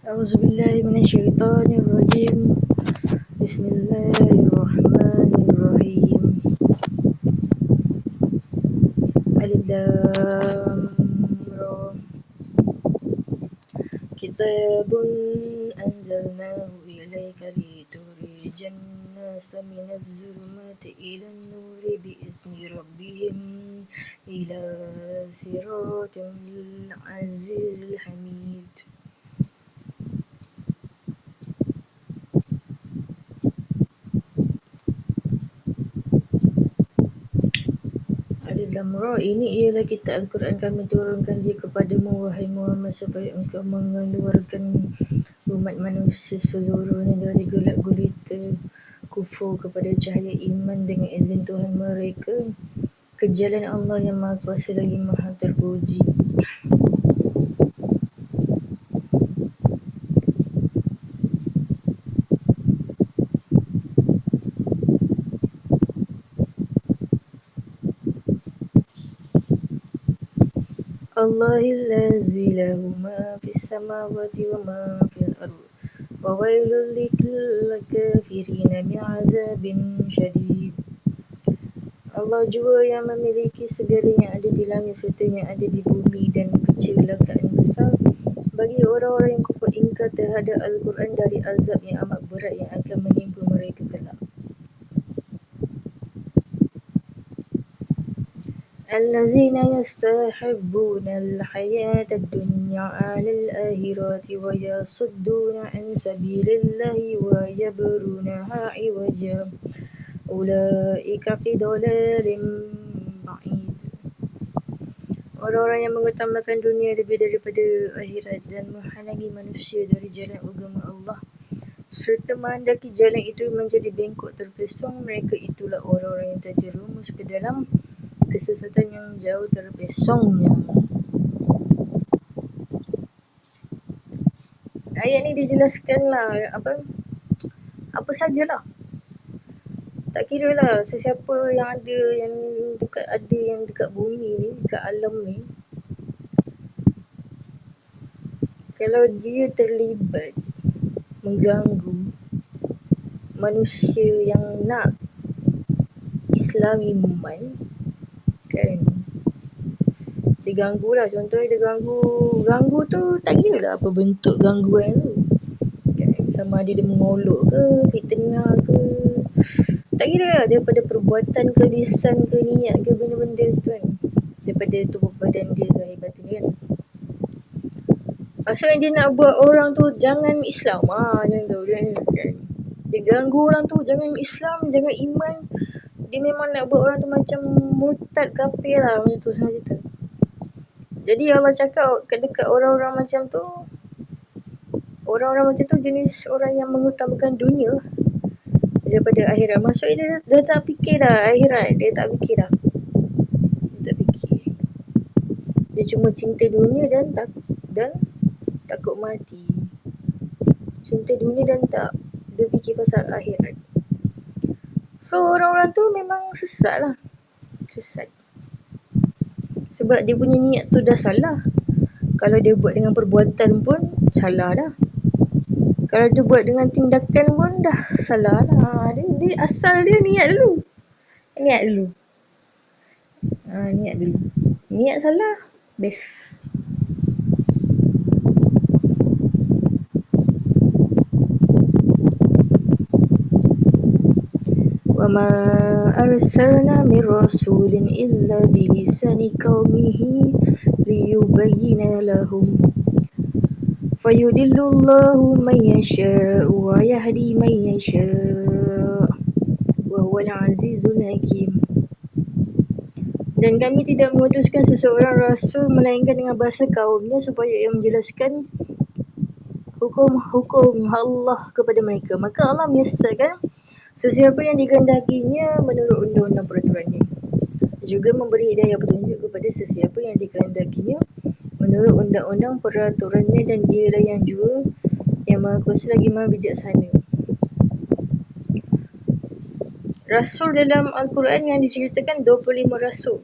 A'udzubillahi minasyaitonirrajim. Bismillahirrahmanirrahim. Alif Lam Ra. Kitabun anzalnahu ilaika litukhrijan nasa minaz zulumati ilan nuri biizni rabbihim ila siratil azizil hamid. Alif Lam Ra, ini ialah kitab Al-Quran kami turunkan dia kepadamu wahai Muhammad supaya engkau mengeluarkan umat manusia seluruhnya dari gelap gulita kufur kepada cahaya iman dengan izin Tuhan mereka ke jalan Allah yang Maha Kuasa lagi Maha Terpuji. Allahillazi lahu ma fis samawati wa ma fil ardh wa wailul lil kafirina min azabin syadid. Allah jua yang memiliki segala yang ada di langit serta yang ada di bumi, dan kecelakaan besar bagi orang-orang yang kufur ingkar terhadap Al-Quran dari azab yang amat berat yang akan menimpa mereka kelak. الذين يستحبون الحياة الدنيا على الآخرة ويصدون عن سبيل الله ويبغونها عوجا أولئك في ضلال بعيد. Orang-orang yang mengutamakan dunia lebih daripada akhirat dan menghalangi manusia dari jalan agama Allah serta menghendaki jalan itu menjadi bengkok terpesong, mereka itulah orang-orang yang terjerumus ke dalam kesesatan yang jauh terpesongnya. Ayat ni dijelaskanlah apa sajalah. Tak kira lah sesiapa yang ada yang dekat bumi ni, dekat alam ni, kalau dia terlibat mengganggu manusia yang nak Islamiman, kan, dia ganggu lah. Contohnya dia ganggu tu tak kira lah apa bentuk gangguan tu, kan, sama ada dia mengolok ke, fitnah ke, tak kira lah, daripada perbuatan ke, lisan ke, niat ke, benda-benda tu kan, daripada tubuh badan dia zahir batin kan. Maksudnya dia nak buat orang tu jangan Islam macam tu kan. Dia ganggu orang tu jangan Islam, jangan iman. Dia memang nak buat orang tu macam murtad, kafir lah, macam tu sahaja tu. Jadi Allah cakap dekat orang-orang macam tu, orang-orang macam tu jenis orang yang mengutamakan dunia daripada akhirat. Maksudnya dia tak fikir dah akhirat, dia tak fikir dah. Dia tak fikir. Dia cuma cinta dunia dan takut mati. Cinta dunia dan tak dia fikir pasal akhirat. So orang-orang tu memang sesat lah. Sesat. Sebab dia punya niat tu dah salah. Kalau dia buat dengan perbuatan pun salah dah. Kalau dia buat dengan tindakan pun dah salah lah. Dia asal dia niat dulu. Niat dulu. Niat salah, best. وَمَا أَرْسَلْنَا مِنْ رَسُولٍ إِلَّا بِلِسَانِ قَوْمِهِ لِيُبَيِّنَ لَهُمْ فَيُضِلُّ اللَّهُ مَنْ يَشَاءُ وَيَهْدِي مَنْ يَشَاءُ وَهُوَ الْعَزِيزُ الْحَكِيمُ. Dan kami tidak mengutuskan seseorang rasul melainkan dengan bahasa kaumnya supaya ia menjelaskan hukum-hukum Allah kepada mereka. Maka Allah menyesatkan sesiapa yang dikehendakinya menurut undang-undang peraturannya. Juga memberi hidayah petunjuk kepada sesiapa yang dikehendakinya menurut undang-undang peraturannya, dan dialah yang jua yang Maha Kuasa lagi Maha Bijaksana. Rasul dalam Al-Quran yang diceritakan 25 rasul.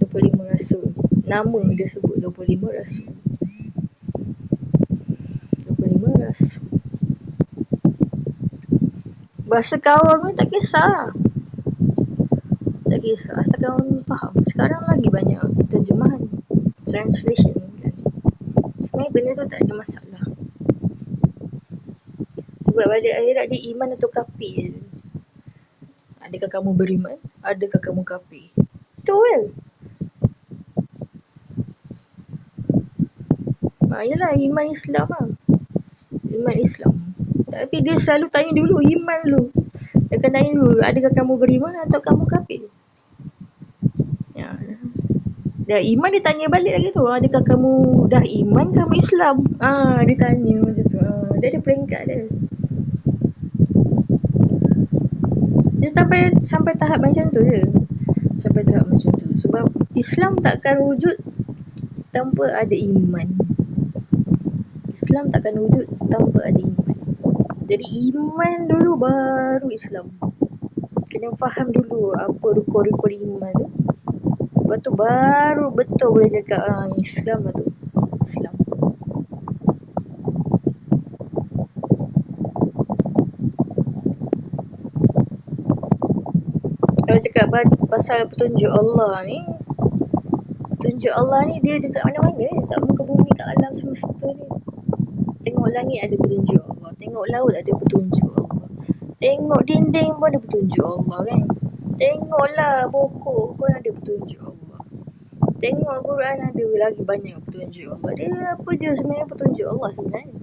25 rasul. Nama dia sebut 25 rasul. Bahasa kawan pun tak kisah. Tak kisah, asal kawan faham. Sekarang lagi banyak terjemahan, translation kan. Sebenarnya benda tu tak ada masalah. Sebab pada akhirat dia iman atau kafir. Adakah kamu beriman? Adakah kamu kafir? Betul. Yelah, iman Islam lah. Iman Islam. Tapi dia selalu tanya dulu, iman dulu. Dia akan tanya dulu, adakah kamu beriman atau kamu kafir? Ya. Dah iman dia tanya balik lagi tu, adakah kamu dah iman, kamu Islam? Dia tanya macam tu. Dia ada peringkat dia. Dia sampai tahap macam tu je. Sampai tahap macam tu. Sebab Islam takkan wujud tanpa ada iman. Islam takkan wujud tanpa ada iman. Jadi iman dulu baru Islam. Kena faham dulu apa rukun-rukun iman tu. Lepas tu baru betul boleh cakap Islam lah tu. Islam. Kalau cakap pasal petunjuk Allah ni, petunjuk Allah ni dia dekat mana-mana, dekat muka bumi, kat alam semesta ni. Tengok langit ada petunjuk Allah, tengok laut ada petunjuk Allah, tengok dinding pun ada petunjuk Allah kan. Tengoklah pokok pun ada petunjuk Allah. Tengok Quran ada lagi banyak petunjuk Allah. Dia apa je sebenarnya petunjuk Allah sebenarnya.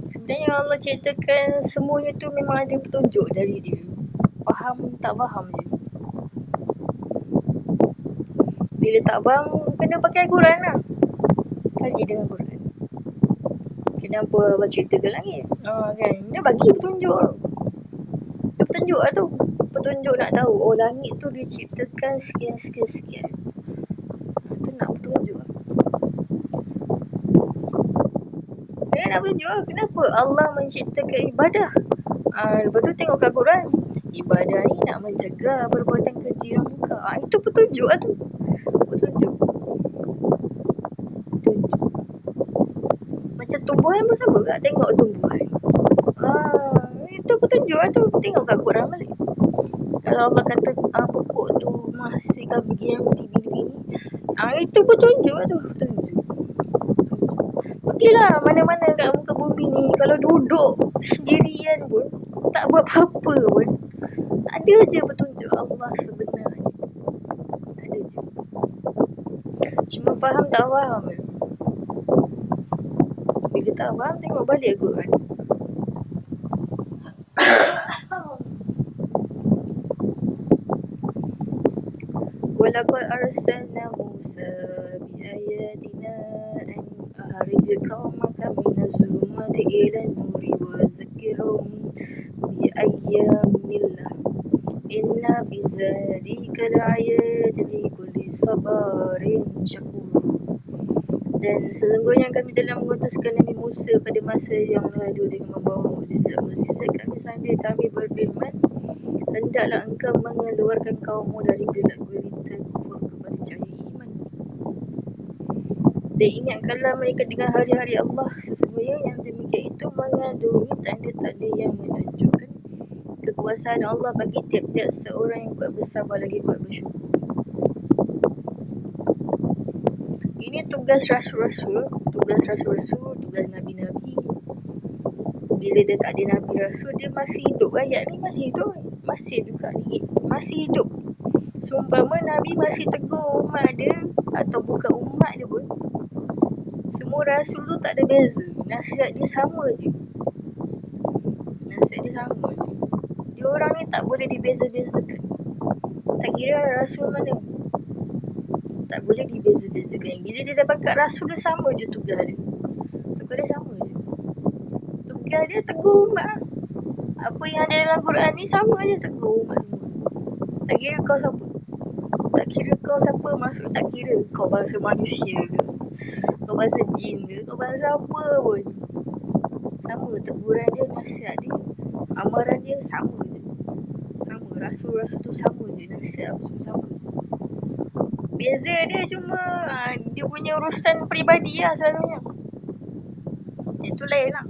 Sebenarnya Allah ciptakan semuanya tu memang ada petunjuk dari dia. Faham tak faham je. Bila tak faham, kena pakai Quran lah. Kaji dengan Quran. Kenapa Allah ciptakan langit? Kan? Dia bagi petunjuk. Itu petunjuk lah tu. Petunjuk nak tahu, langit tu diciptakan sekian. Tu nak petunjuk lah. Dia nak petunjuk lah. Kenapa Allah menciptakan ibadah? Lepas tu tengok kat Quran. Ibadah ni nak mencegah perbuatan keji dan munkar. Itu petunjuk lah tu. Petunjuk. Macam tumbuhan pun sama tak? Tengok tumbuhan. Itu petunjuk lah tu. Tengok kat Quran balik. Kalau Allah kata pokok tu menghasilkan biji yang begini-begini, itu petunjuk lah tu. Petunjuk. Pergilah mana-mana kat muka bumi ni. Kalau duduk sendirian pun, tak buat apa-apa pun, ada je petunjuk Allah sebenarnya. Ada je. Cuma faham tak faham je. Bila tak faham, tengok balik Quran. Walaqad arsalna Musa biayatina an akhrij qaumaka minaz zulumati ilal nuri wa zakkirhum bi ayyamillah. Inna fi zalika laayatin likulli sabarin syakur. Dan sesungguhnya kami telah mengutuskan Nabi Musa pada masa yang lalu dengan membawa mukjizat-mukjizat kami sambil kami berfirman, hendaklah engkau mengeluarkan kaummu dari gelap gulita kufur kepada cahaya iman. Dan ingatkanlah mereka dengan hari-hari Allah. Sesungguhnya yang demikian itu mengandungi tanda-tanda yang menunjukkan kekuasaan Allah bagi tiap-tiap seorang yang kuat bersabar lagi kuat bersyukur. Ini tugas rasul-rasul, tugas nabi-nabi. Bila dia tak ada nabi rasul, dia masih hidup. Ayat ni masih hidup. Masih juga masih hidup. Seumpama nabi masih tegur umat dia atau bukan umat dia pun, semua rasul tu tak ada beza. Nasihat dia sama je. Dia orang ni tak boleh dibeza-bezakan. Tak kira rasul mana, tak boleh dibeza-bezakan. Bila dia dapat kat rasul, dia sama je tugas dia. Tugas dia sama je. Tugas dia tegur umat. Apa yang ada dalam Quran ni sama je tegur umat semua. Tak kira kau siapa. Tak kira kau siapa masuk, tak kira kau bangsa manusia ke, kau bangsa jin ke, kau bangsa apa pun. Sama teguran dia, nasihat dia, amaran dia sama je. Sama, rasul-rasul tu sama je, nasihat tu sama je. Beza dia cuma dia punya urusan peribadi lah selalunya. Yang tu lain lah.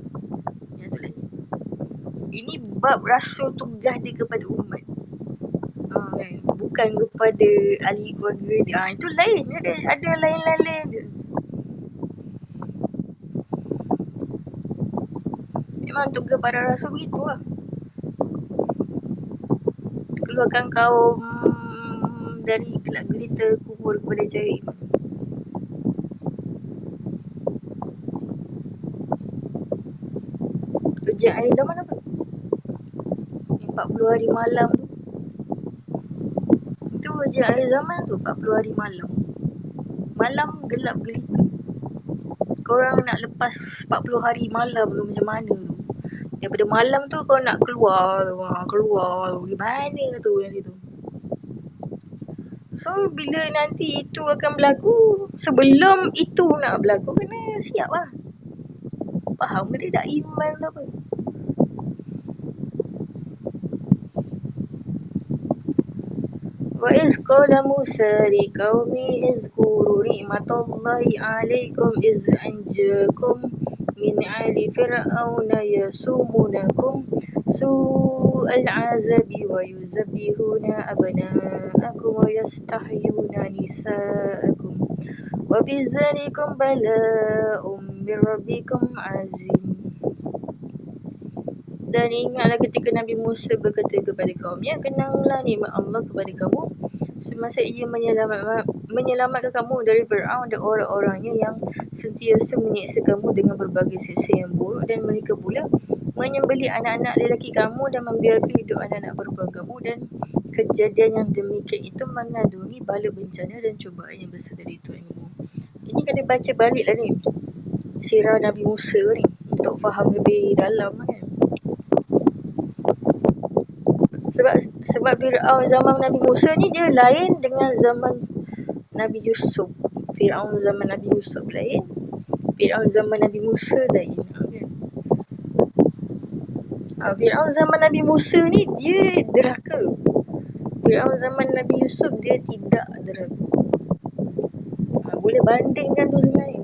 Ini bab rasul tugas dia kepada umat. Kan? Bukan kepada ahli keluarga dia. Itu lain. Ada lain-lain dia. Memang tugas para rasul begitu lah. Keluarkan kaum dari gelap gelita kubur kepada cahaya iman. Ujian akhir zaman apa? 40 hari malam tu. Itu ujian akhir zaman tu, 40 hari malam. Malam gelap gelita. Korang nak lepas 40 hari malam tu macam mana tu? Daripada malam tu kau nak keluar pergi mana tu nanti tu. So bila nanti itu akan berlaku, sebelum itu nak berlaku kena siap lah. Faham ke tidak iman tu apa? Wa iz qala Musa liqaumi izkuru ni'matallahi 'alaikum iz anjakum min 'ali fir'auna yasumunakum su'al 'azabi wa yuzabbihuna abna'akum wa yastahyuna nisa'akum wa fi dzalikum bala'un min rabbikum 'azim. Dan ingatlah ketika Nabi Musa berkata kepada kaumnya, kenanglah nikmat Allah kepada kamu semasa ia menyelamatkan kamu dari Fir'aun dan orang-orangnya yang sentiasa menyiksa kamu dengan berbagai siksa yang buruk, dan mereka pula menyembelih anak-anak lelaki kamu dan membiarkan hidup anak-anak perempuan kamu, dan kejadian yang demikian itu mengandungi bala bencana dan cubaan yang besar dari Tuhan kamu. Ini kena baca balik lah ni sirah Nabi Musa ni untuk faham lebih dalam kan. Sebab Fir'aun zaman Nabi Musa ni dia lain dengan zaman Nabi Yusuf. Fir'aun zaman Nabi Yusuf lain, Fir'aun zaman Nabi Musa lain. Fir'aun zaman Nabi Musa ni dia derhaka. Fir'aun zaman Nabi Yusuf dia tidak derhaka. Boleh bandingkan tu sebenarnya.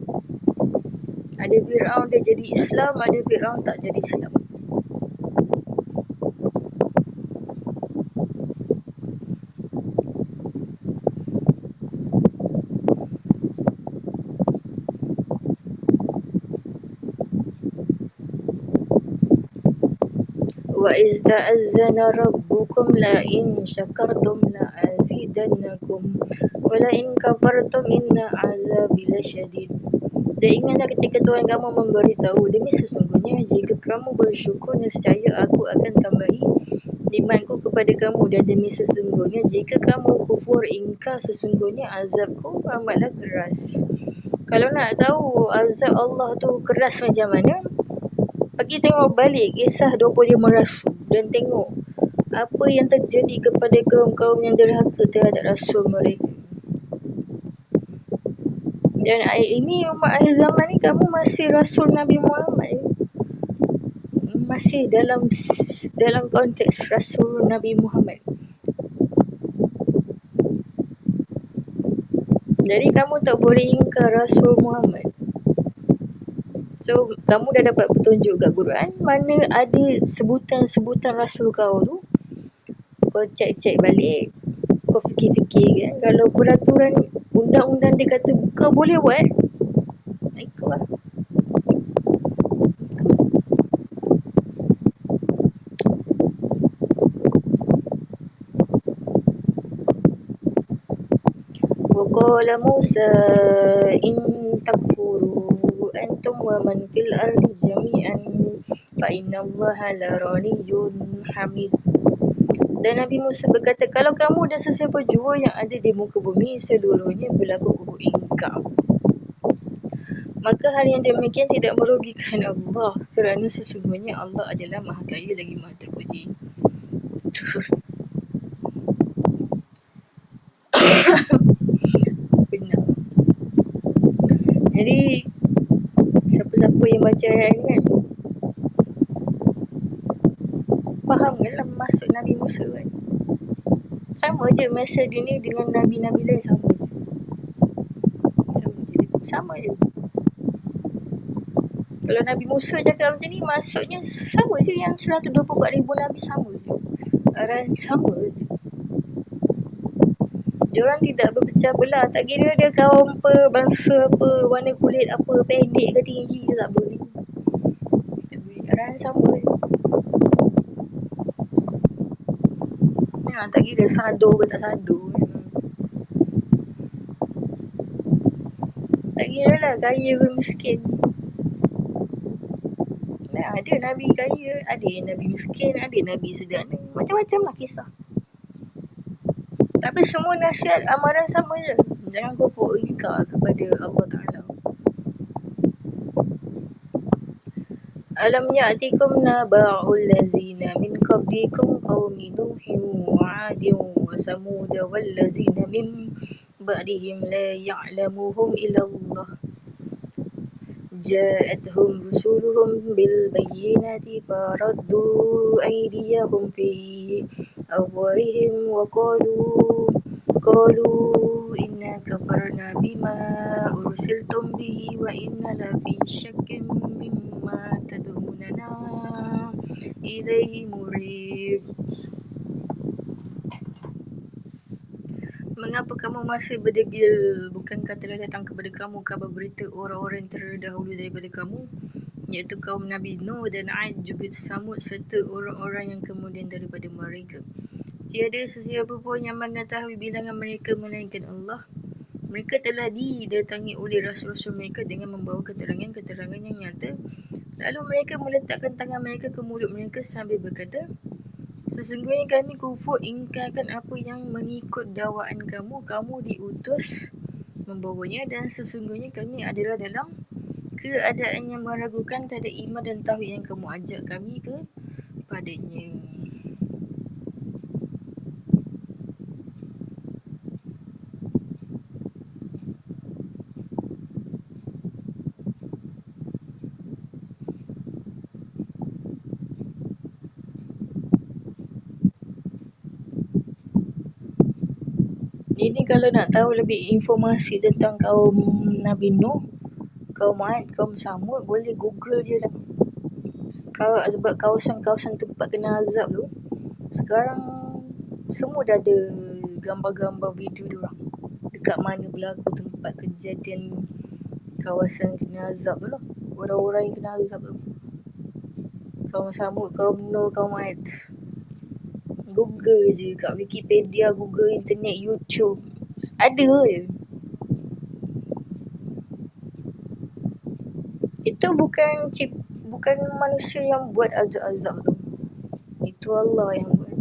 Ada Fir'aun dia jadi Islam, ada Fir'aun tak jadi Islam. وَإِذْ تَأَذَّنَ رَبُّكُمْ لَئِنْ شَكَرْتُمْ لَأَزِيدَنَّكُمْ وَلَئِنْ كَفَرْتُمْ إِنَّ عَذَابِي لَشَدِيدٌ. Dan ingatlah ketika Tuhan kamu memberitahu, demi sesungguhnya jika kamu bersyukur, nescaya aku akan tambahi nikmatku kepada kamu, dan demi sesungguhnya jika kamu kufur ingkar, sesungguhnya azabku amatlah keras. Kalau nak tahu azab Allah tu keras macam mana, pergi tengok balik kisah 25 rasul dan tengok apa yang terjadi kepada kaum-kaum yang derhaka terhadap rasul mereka. Dan ini umat akhir zaman ni kamu masih rasul Nabi Muhammad, masih dalam konteks rasul Nabi Muhammad. Jadi kamu tak boleh ingkar rasul Muhammad. So, kamu dah dapat petunjuk kat Quran, mana ada sebutan-sebutan rasul kau tu. Kau cek-cek balik, kau fikir-fikir kan. Kalau peraturan undang-undang dia kata kau boleh buat, ikutlah. Waqala Musa in takfuru antum wa man fil ardi jami'an fa inna Allaha la ghaniyyun hamid. Dan Nabi Musa berkata, kalau kamu dan sesiapa jua yang ada di muka bumi seluruhnya berlaku kufur ingkar, maka hal yang demikian tidak merugikan Allah, kerana sesungguhnya Allah adalah maha kaya lagi maha terpuji. Benar. Jadi siapa-siapa yang baca ayat ni kan, faham kan lah maksud Nabi Musa kan. Sama je mesej dia ni dengan Nabi-Nabi lain, sama je. Sama je. Kalau Nabi Musa cakap macam ni, maksudnya sama je yang 124,000 Nabi sama je. Arahan sama je. Diorang tidak berpecah belah. Tak kira dia kaum apa, bangsa apa, warna kulit apa, pendek ke tinggi ke, tak boleh. Arahan sama je. Tak kira sado ke tak sado. Tak kira lah kaya ke miskin. Ada Nabi kaya, ada yang Nabi miskin, ada Nabi sederhana. Macam-macam lah kisah. Tapi semua nasihat amaran sama je. Jangan kufur ingkar kepada Allah Ta'ala. Alam ya'tikum naba'ul lazina min qablikum qawmi Nuhin wa 'adin wa Samud wal lazina min ba'dihim la ya'lamuhum illa Allah. جاءتهم رسلهم بالبينات فردوا أيديهم في أفواههم وقالوا إنا كفرنا بما أرسلتم به وإنا لفي شك مما تدعوننا إليه مريب. Mengapa kamu masih berdegil? Bukankah telah datang kepada kamu kabar berita orang-orang yang terdahulu daripada kamu, iaitu kaum Nabi Nuh dan 'Ad, juga Samud serta orang-orang yang kemudian daripada mereka. Tiada sesiapa pun yang mengetahui bilangan mereka melainkan Allah. Mereka telah didatangi oleh rasul-rasul mereka dengan membawa keterangan-keterangan yang nyata. Lalu mereka meletakkan tangan mereka ke mulut mereka sambil berkata, sesungguhnya kami kufur ingkarkan apa yang mengikut dakwaan kamu diutus membawanya, dan sesungguhnya kami adalah dalam keadaan yang meragukan terhadap iman dan tauhid yang kamu ajak kami kepadanya. Ini kalau nak tahu lebih informasi tentang kaum Nabi Nuh, kaum 'Ad, kaum Samud, boleh google je lah. Sebab kawasan-kawasan tempat kena azab tu sekarang semua dah ada gambar-gambar video diorang, dekat mana berlaku tempat kejadian kawasan kena azab tu lah, orang-orang yang kena azab tu, kaum Samud, kaum Nuh, kaum 'Ad. Google je kat Wikipedia, Google, internet, YouTube, ada je. Itu bukan manusia yang buat azab-azab tu, itu Allah yang buat.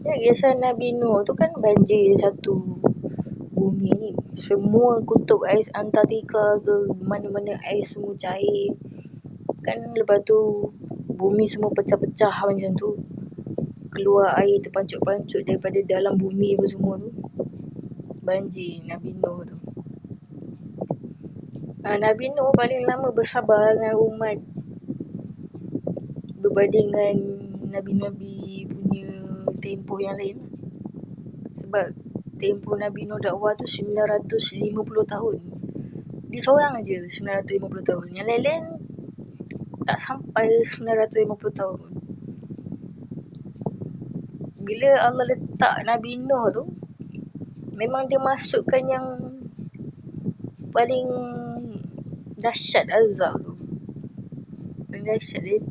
Ya, kisah Nabi Nuh tu kan banjir satu bumi ni. Semua kutub ais Antartika ke mana-mana ais semua cair. Kan lepas tu bumi semua pecah-pecah macam tu. Keluar air terpancut-pancut daripada dalam bumi apa semua tu. Banjir Nabi Nuh tu. Nabi Nuh paling lama bersabar dengan umat berbanding dengan Nabi-Nabi punya tempoh yang lain. Sebab tempoh Nabi Nuh dakwah tu 950 tahun. Dia seorang aja 950 tahun. Yang lain-lain tak sampai 950 tahun. Bila Allah letak Nabi Nuh tu, memang dia masukkan yang paling dahsyat azab tu. Paling dahsyat, dia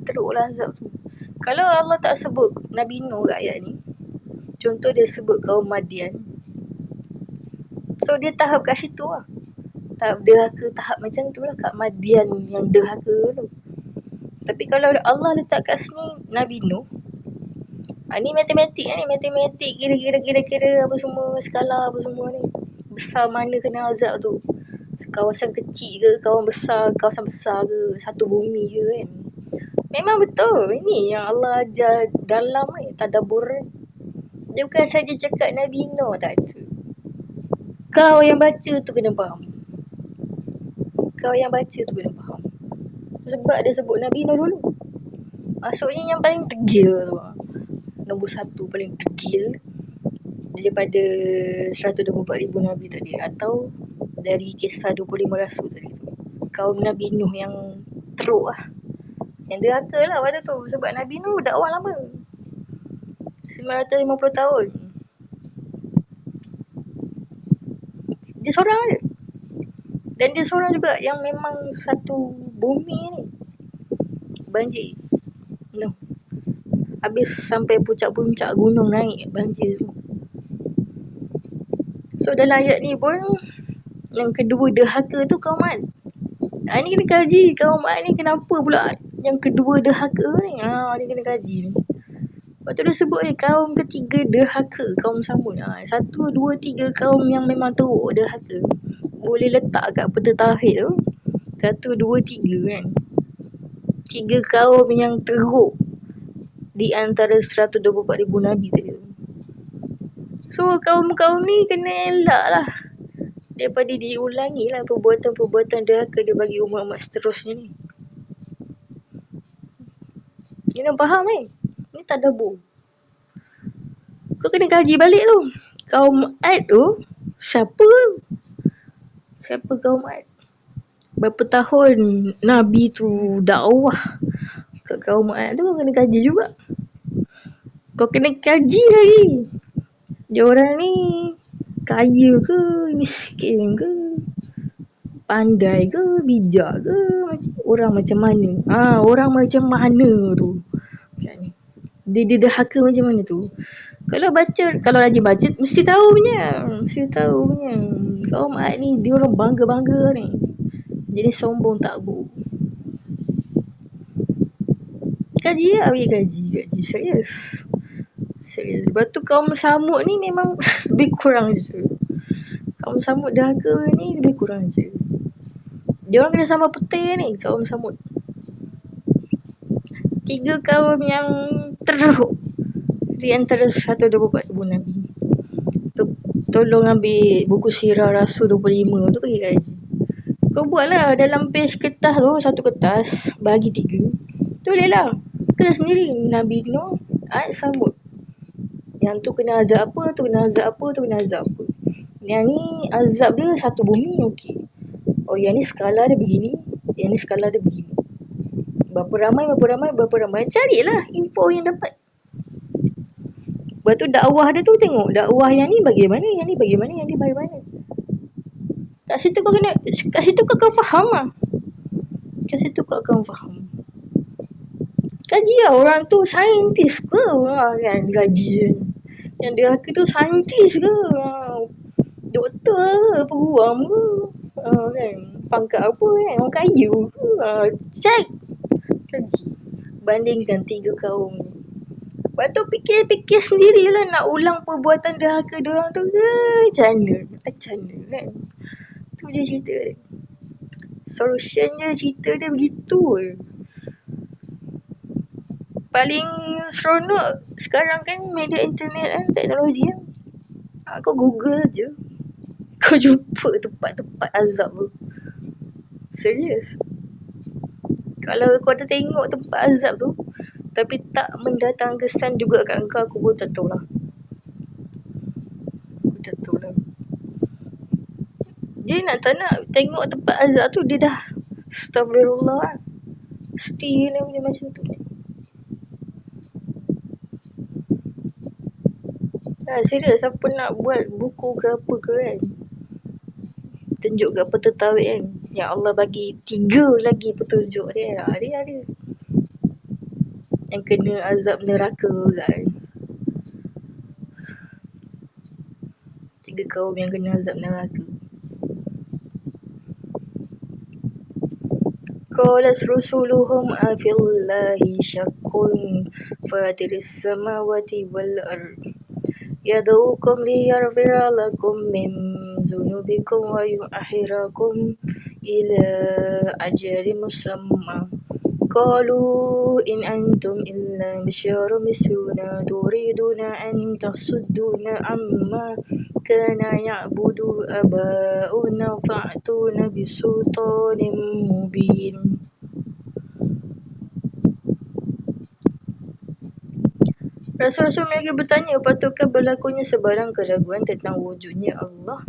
teruklah azab tu. Kalau Allah tak sebut Nabi Nuh kat ayat ni, contoh dia sebut kaum Madian, so dia tahap kat situ lah. Tahap derhaka, tahap macam tu lah kat Madian yang derhaka tu. Tapi kalau Allah letak kat sini Nabi Nuh, ni matematik ni, matematik kira-kira apa semua, skala apa semua ni. Besar mana kena azab tu. Kawasan kecil ke, kawasan besar ke, satu bumi ke kan. Memang betul. Ini yang Allah ajar dalam ni, tadabbur ni. Dia bukan saja cakap Nabi Nuh, tak ada. Kau yang baca tu kena faham. Sebab dia sebut Nabi Nuh dulu. Maksudnya yang paling tegil tu. nombor 1 paling degil daripada 124,000 Nabi tadi, atau dari kisah 25 Rasul tadi tu, kaum Nabi Nuh yang teruk lah, yang derhaka lah waktu tu. Sebab Nabi Nuh dakwah lama 950 tahun. Dia seorang je, dan dia seorang juga yang memang satu bumi ni banjir Nuh. Habis sampai puncak-puncak gunung naik banjir semua. So dalam ayat ni pun yang kedua derhaka tu kaum Ad. Ni kena kaji kaum Ad ni kenapa pula yang kedua derhaka ni. Ni kena kaji ni. Lepas tu dia sebut kaum ketiga derhaka, kaum Samud. 1, 2, 3 kaum yang memang teruk derhaka. Boleh letak kat peta tauhid tu 1, 2, 3 kan. 3 kaum yang teruk di antara 124,000 Nabi tadi tu. So kaum-kaum ni kena elak lah daripada diulangi lah perbuatan-perbuatan derhaka dia bagi umat-umat seterusnya ni. Kena faham ni. Ni tadabbur. Kau kena kaji balik tu. Kaum Ad tu siapa? Siapa kaum Ad? Berapa tahun Nabi tu dakwah ke kaum Ad tu, kau kena kaji juga. Kau kena kaji lagi. Dia orang ni kaya ke, miskin ke, pandai ke, bijak ke, orang macam mana? Orang macam mana tu? Kan? Dia derhaka macam mana tu? Kalau rajin baca mesti tahu punya. Kaum Ad ni dia orang bangga-bangga ni. Jadi sombong takbur. Kaji lah, kaji serius. Lepas tu kaum Samud ni memang lebih kurang je. Kaum Samud derhaka ni lebih kurang je. Dia orang kena sama peti ni, kaum Samud. 3 kaum yang teruk di antara 124,000 Nabi. Tolong ambil buku Sirah Rasul 25 tu pergi kaji. Kau buatlah dalam page kertas tu, satu kertas bagi 3. Tulislah. Tulis sendiri Nabi Nuh, Ad, Samud. Yang tu kena azab apa, tu kena azab apa, tu kena azab apa. Yang ni azab dia satu bumi, okey. Oh, yang ni skala dia begini, yang ni skala dia begini. Berapa ramai. Carilah info yang dapat. Lepas tu dakwah dia tu tengok. Dakwah yang ni bagaimana, yang ni bagaimana. Kat situ kau akan faham lah. Kaji lah, orang tu saintis ke? Kan kaji. Yang dia tu saintis ke? Doktor ke? Peguam ke? Kan? Pangkat apa kan? Orang kaya ke? Check. Kaji. Bandingkan 3 kaum ni. Lepas tu fikir sendirilah nak ulang perbuatan derhaka diorang tu ke? Macam mana kan? Tu je cerita dia. Solution je cerita dia begitu je. Paling seronok sekarang kan media internet kan, teknologi kan. Kau Google je, kau jumpa tempat-tempat azab tu. Serius. Kalau kau dah tengok tempat azab tu tapi tak mendatang kesan juga kat kau, aku pun tak tahulah. Dia nak tak nak tengok tempat azab tu, dia dah astagfirullah kan. Mesti ni punya macam tu. Serius, siapa nak buat buku ke apa ke kan, tunjuk kat peta tauhid kan. Ya Allah bagi 3 lagi petunjuk dia. Ada yang kena azab neraka kan. 3 kaum yang kena azab neraka. Qalas rusuluhum afillahi syakkun fatiris samawati wal ard yad'ukum liyaghfira lakum min zunubikum wa yu'akhirakum ila ajalin musamma. Qalu in antum illa basharun misluna turiduna an tasudduna amma kana ya'budu aba'una fa'tuna bisultanin mubin. Rasul-rasul mereka bertanya, patutkah berlakunya sebarang keraguan tentang wujudnya Allah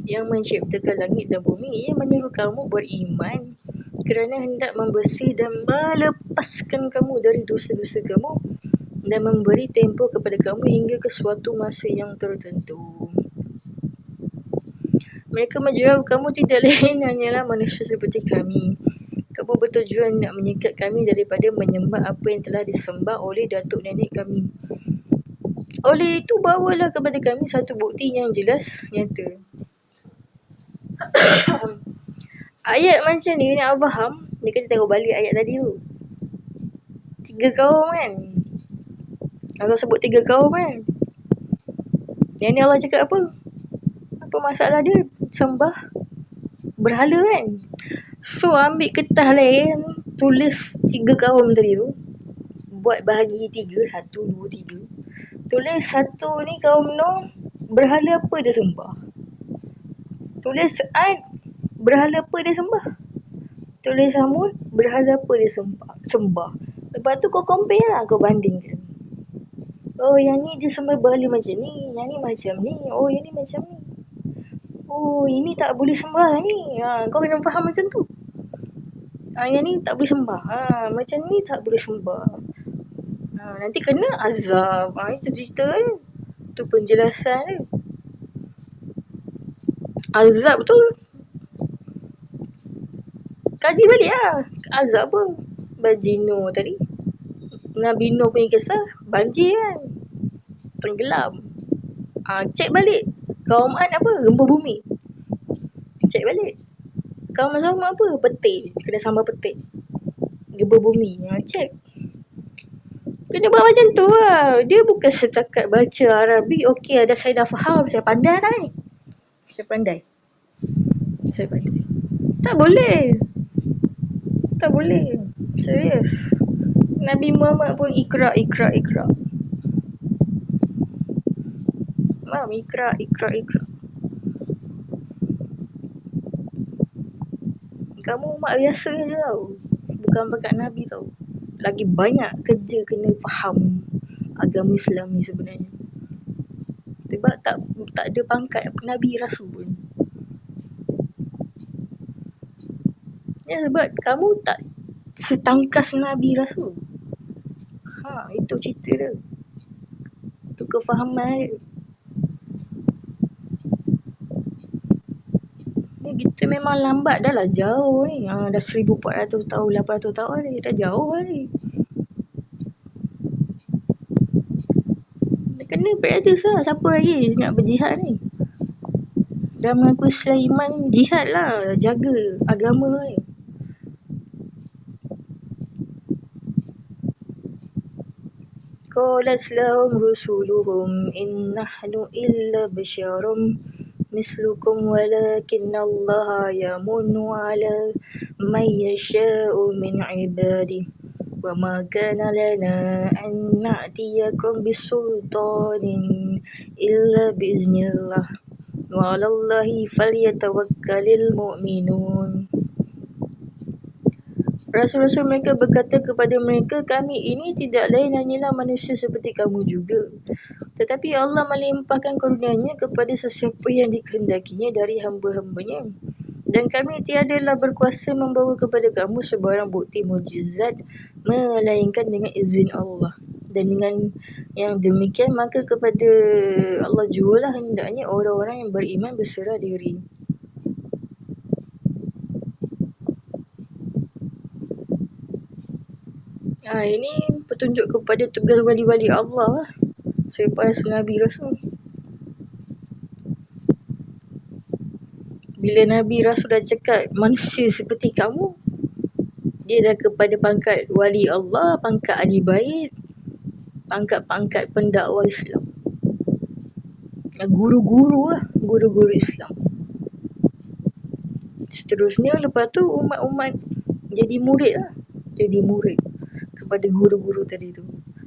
yang menciptakan langit dan bumi? Ia menyuruh kamu beriman kerana hendak membersih dan melepaskan kamu dari dosa-dosa kamu dan memberi tempoh kepada kamu hingga ke suatu masa yang tertentu. Mereka menjawab, kamu tidak lain hanyalah manusia seperti kami. Kamu bertujuan nak menyekat kami daripada menyembah apa yang telah disembah oleh datuk nenek kami. Oleh itu, bawalah kepada kami satu bukti yang jelas, nyata. Ayat macam ni nak faham, dia kena tengok balik ayat tadi tu. 3 kaum kan? Allah sebut 3 kaum kan? Yang ni Allah cakap apa? Apa masalah dia? Sembah berhala kan? So ambil kertas lain, tulis 3 kaum tadi tu, buat bahagi 3, 1, 2, 3. Tulis satu ni kaum Nuh, berhala apa dia sembah. Tulis Ad, berhala apa dia sembah. Tulis Samud, berhala apa dia sembah. Lepas tu kau compare lah, kau bandingkan. Oh yang ni dia sembah berhala macam ni, yang ni macam ni, oh yang ni macam ni. Oh ini tak boleh sembah ni. Kau kena faham macam tu. Yang ni tak boleh sembah. Macam ni tak boleh sembah. Nanti kena azab. Itu cerita dia. Itu penjelasan dia. Azab tu kaji balik lah. Azab apa? Banjir Nuh tadi. Nabi Nuh punya kisah banjir kan. Tenggelam. Cek balik. Kaum Ad apa? Gempa bumi. Cek balik. Kaum Samud apa? Petir. Kena sambal petir. Gempa bumi. Cek. Kena buat macam tu lah. Dia bukan setakat baca Arabic. Okey, ada saya dah faham. Saya pandai dah ni. Saya pandai. Tak boleh. Tak boleh. Serius. Nabi Muhammad pun ikra. Mam, ikra. Kamu umat biasa je tau. Bukan bakat Nabi tau. Lagi banyak kerja kena faham agama Islam ni sebenarnya. Sebab tak ada pangkat Nabi Rasul pun. Ya, sebab kamu tak setangkas Nabi Rasul. Itu cerita dia. Itu kefahaman dia. Kita memang lambat dah lah, jauh ni. Dah 1400 tahun, 800 tahun ni. Dah jauh ni. Kena practice lah. Siapa lagi nak berjihad ni? Dah mengaku Islam iman, jihad lah. Jaga agama ni. Qalat lahum rusuluhum in nahnu illa basyarum mislukum walakinna Allah yamunnu ala man yasha'u min ibadihi wa ma kana lana an na'tiyakum bisultanin illa biiznillah wa 'alallahi falyatawakkalul mu'minun. Rasul-rasul mereka berkata kepada mereka, kami ini tidak lain hanyalah manusia seperti kamu juga. Tetapi Allah melimpahkan karunia-Nya kepada sesiapa yang dikehendakinya dari hamba-hambanya. Dan kami tiadalah berkuasa membawa kepada kamu sebarang bukti mukjizat melainkan dengan izin Allah. Dan dengan yang demikian maka kepada Allah jualah hendaknya orang-orang yang beriman berserah diri. Ini petunjuk kepada tugas wali-wali Allah selepas Nabi Rasul. Bila Nabi Rasul dah cakap manusia seperti kamu, dia dah kepada pangkat wali Allah, pangkat ahli bait, pangkat-pangkat pendakwah Islam. Guru-guru lah, guru-guru Islam. Seterusnya lepas tu umat-umat jadi murid lah. Jadi murid kepada guru-guru tadi tu.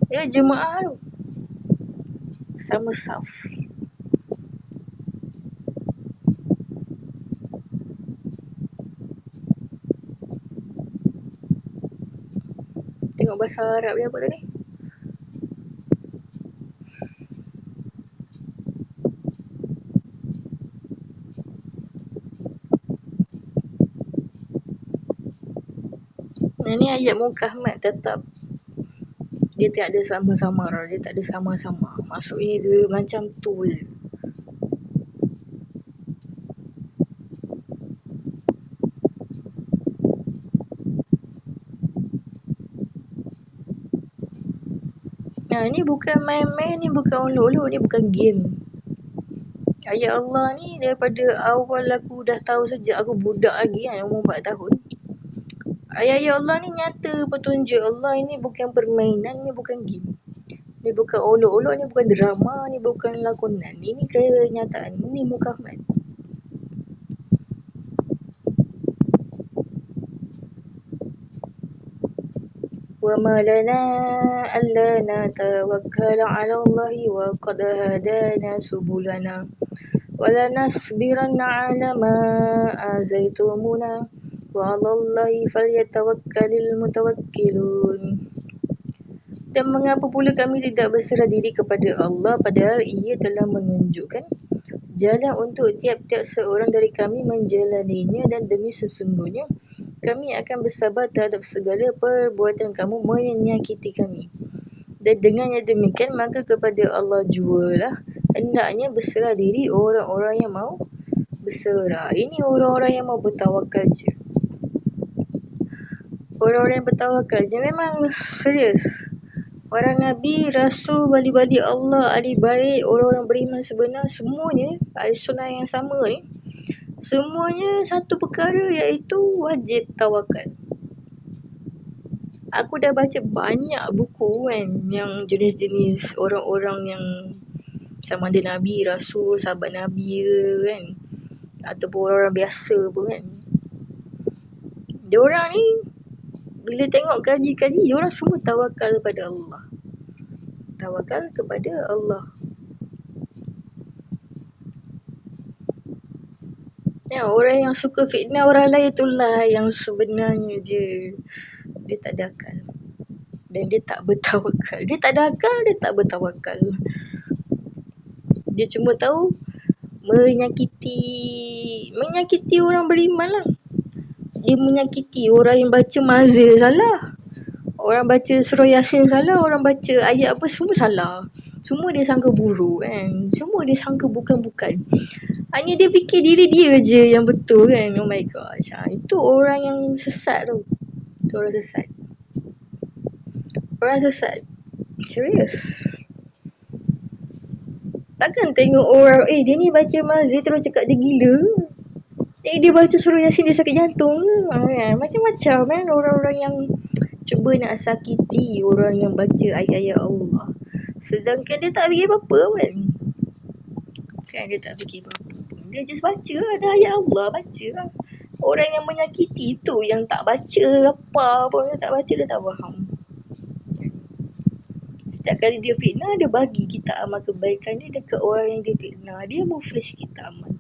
Jemaah tu. Sama saf. Tengok bahasa Arab dia apa tadi? Ini ayat muka Ahmad tetap dia tak ada sama-sama, dia tak ada sama-sama. Maksudnya dia macam tu je. Ni bukan main-main, ni bukan olok-olok, ni bukan game. Ayat Allah ni daripada awal aku dah tahu sejak aku budak lagi kan, umur 4 tahun. Ayat-ayat Allah ni nyata petunjuk Allah, ini bukan permainan, ni bukan game. Ni bukan olok-olok, ni bukan drama, ni bukan lakonan. Ini kenyataan, ini Muhammad. وَمَا لَنَا أَلَّا نَتَوَكَّلَ عَلَى اللَّهِ وَقَدْ هَدَانَا سُبُلَنَا وَلَنَصْبِرَنَّ عَلَى مَا آذَيْتُمُونَا وَعَلَى اللَّهِ فَلْيَتَوَكَّلِ الْمُتَوَكِّلُونَ. Dan mengapa pula kami tidak berserah diri kepada Allah padahal Ia telah menunjukkan jalan untuk tiap-tiap seorang dari kami menjalaninya, dan demi sesungguhnya kami akan bersabar terhadap segala perbuatan kamu menyakiti kami. Dan dengan yang demikian maka kepada Allah jualah hendaknya berserah diri orang-orang yang mau berserah. Ini orang-orang yang mau bertawakal je. Orang-orang yang bertawakal je memang serius. Orang Nabi, Rasul, wali-wali Allah, ahli baik, orang-orang beriman sebenar, semuanya ahli sunnah yang sama ni, semuanya satu perkara iaitu wajib tawakal. Aku dah baca banyak buku kan, yang jenis-jenis orang-orang yang sama ada Nabi, Rasul, sahabat Nabi ke kan, ataupun orang-orang biasa pun kan. Diorang ni bila tengok kaji-kaji, diorang semua tawakal kepada Allah. Tawakal kepada Allah. Ya, orang yang suka fitnah orang lain itulah yang sebenarnya je dia tak ada akal. Dan dia tak bertawakal. Dia tak ada akal, dia tak bertawakal. Dia cuma tahu menyakiti orang beriman lah. Dia menyakiti orang yang baca mazir salah. Orang baca surah Yasin salah, orang baca ayat apa semua salah. Semua dia sangka buruk kan. Semua dia sangka bukan-bukan. Hanya dia fikir diri dia je yang betul kan. Oh my gosh. Itu orang yang sesat tu. Itu orang sesat. Orang sesat. Serius. Takkan tengok orang, dia ni baca mazir terus cakap dia gila. Dia baca surah Yasin dia sakit jantung ke? Macam-macam kan orang-orang yang cuba nak sakiti orang yang baca ayat-ayat Allah. Sedangkan dia tak fikir apa-apa kan. Dia tak fikir apa-apa. Dia just baca ada ayat Allah, baca lah. Orang yang menyakiti tu yang tak baca apa pun, yang tak baca dia tak faham. Setiap kali dia fitnah, dia bagi kita amal kebaikan dia dekat orang yang dia fitnah. Dia muflis kita amal.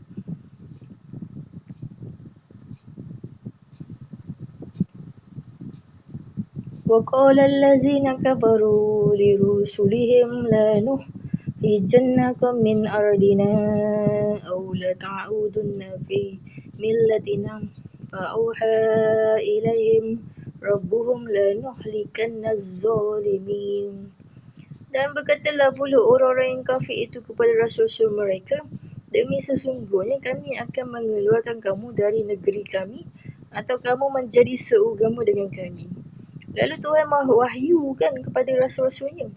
وَقَالَ الَّذِينَ كَفَرُوا لِرُسُلِهِمْ لَنُخْرِجَنَّكُمْ مِنْ أَرْضِنَا أَوْ لَتَعُودُنَّ فِي مِلَّتِنَا فَأَوْحَى إِلَيْهِمْ رَبُّهُمْ لَنُهْلِكَنَّ الظَّالِمِينَ. Dan berkatalah pula orang-orang yang kafir itu kepada rasul-rasul mereka, demi sesungguhnya kami akan mengeluarkan kamu dari negeri kami atau kamu menjadi seagama dengan kami. Lalu Tuhan wahyukan kepada rasul-rasulnya,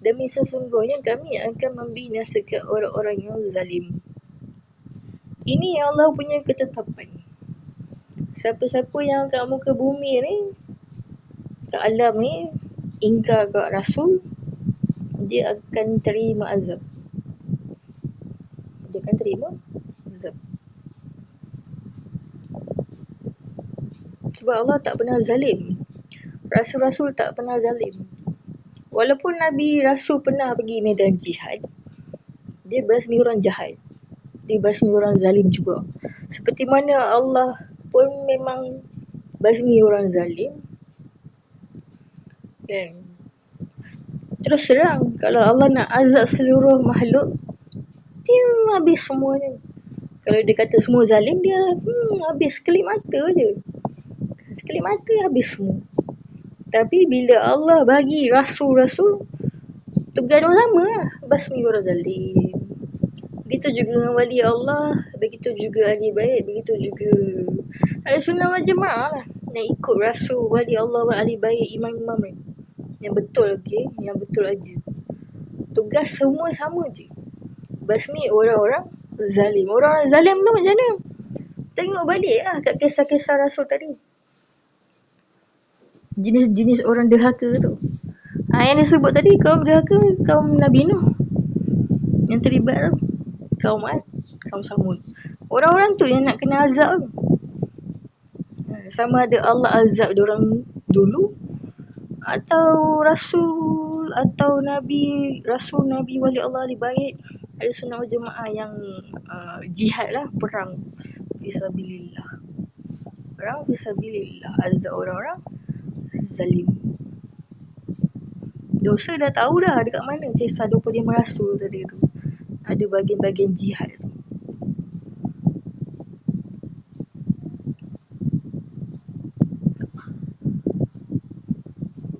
demi sesungguhnya kami akan membinasakan orang-orang yang zalim. Ini Allah punya ketetapan. Siapa-siapa yang kat muka bumi ni, kat alam ni, ingkar kat rasul, dia akan terima azab. Dia akan terima azab. Sebab Allah tak pernah zalim. Rasul-rasul tak pernah zalim. Walaupun Nabi Rasul pernah pergi medan jihad, dia basmi orang jahat. Dia basmi orang zalim juga. Seperti mana Allah pun memang basmi orang zalim. Kan? Terus terang, kalau Allah nak azab seluruh makhluk, dia habis semuanya. Kalau dia kata semua zalim, dia habis sekelip mata je. Sekelip mata habis semua. Tapi bila Allah bagi rasul-rasul, tugas orang sama lah. Basmi orang zalim. Begitu juga dengan wali Allah, begitu juga ahli bait, begitu juga ahli sunnah wal jemaah lah. Yang ikut rasul, wali Allah, ahli bait, imam-imam ni. Yang betul, okey, yang betul aja. Tugas semua sama je. Basmi orang-orang zalim. Orang-orang zalim tu macam mana? Tengok balik lah kat kisah-kisah rasul tadi. Jenis-jenis orang derhaka tu. Yang disebut tadi, kaum derhaka, kaum Nabi Nuh. Yang terlibat tu. Kaum Ad, kaum Samud. Orang-orang tu yang nak kena azab tu. Sama ada Allah azab diorang dulu, atau Rasul, atau Nabi, Rasul, Nabi, wali Allah, ahli bait, ahli sunnah wal jemaah yang jihad lah, perang fisabilillah. Perang fisabilillah, azab orang-orang zalim. Dosa dah tahu dah dekat mana kisah 25 Rasul tadi tu. Ada bahagian-bahagian jihad tu.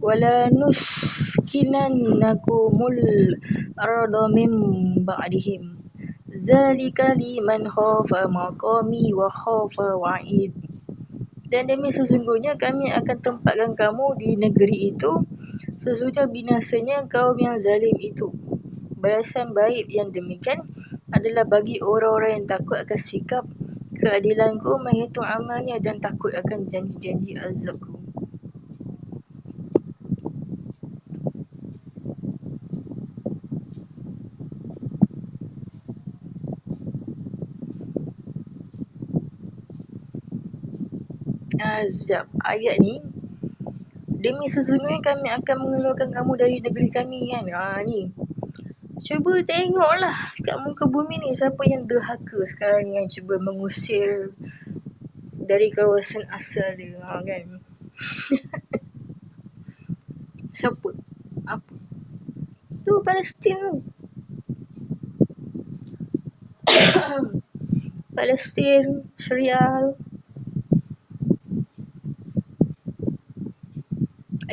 Wala nuskinannakumul arda min ba'dihim. Zalika liman khafa maqami wa khafa wa'id. Dan demi sesungguhnya kami akan tempatkan kamu di negeri itu sesudah binasanya kaum yang zalim itu. Balasan baik yang demikian adalah bagi orang-orang yang takut akan sikap keadilanku, menghitung amalnya dan takut akan janji-janji azabku. Sekejap. Ayat ni, demi sesungguhnya kami akan mengeluarkan kamu dari negeri kami kan. Ni. Cuba tengoklah kat muka bumi ni siapa yang derhaka sekarang yang cuba mengusir dari kawasan asal dia. Kan. Siapa? Apa? Tu Palestin tu. Palestin, Syria.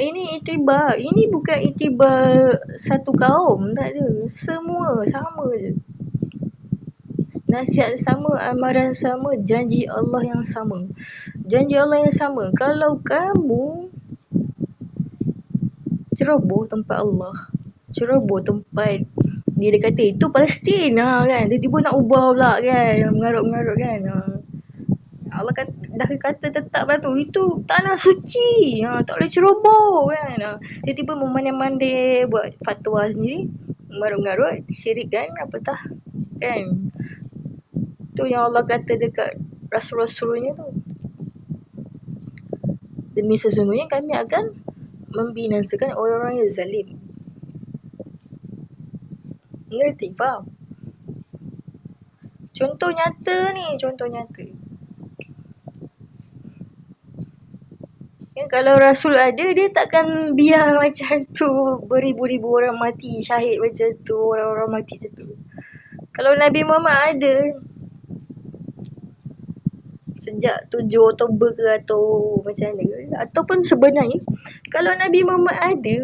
Ini itibar. Ini bukan itibar satu kaum. Tak ada. Semua sama je. Nasihat sama, amaran sama, janji Allah yang sama. Janji Allah yang sama. Kalau kamu ceroboh tempat Allah, ceroboh tempat dia kata itu Palestin kan. Tiba-tiba nak ubah pula kan. Mengarut-mengarut kan. Allah dah kata tetap lah tu. Itu tanah suci. Tak boleh ceroboh kan. Tiba-tiba memandai-mandai buat fatwa sendiri. Mengarut-mengarut. Syirik kan. Apatah. Kan. Tu yang Allah kata dekat Rasul-Rasulnya tu. Demi sesungguhnya kami akan membinasakan orang-orang yang zalim. Ngerti? Faham? Contoh nyata ni. Contoh nyata. Kalau Rasul ada, dia takkan biar macam tu beribu-ribu orang mati, syahid macam tu, orang-orang mati macam tu. Kalau Nabi Muhammad ada, sejak 7 Oktober ke atau macam mana, ataupun sebenarnya, kalau Nabi Muhammad ada,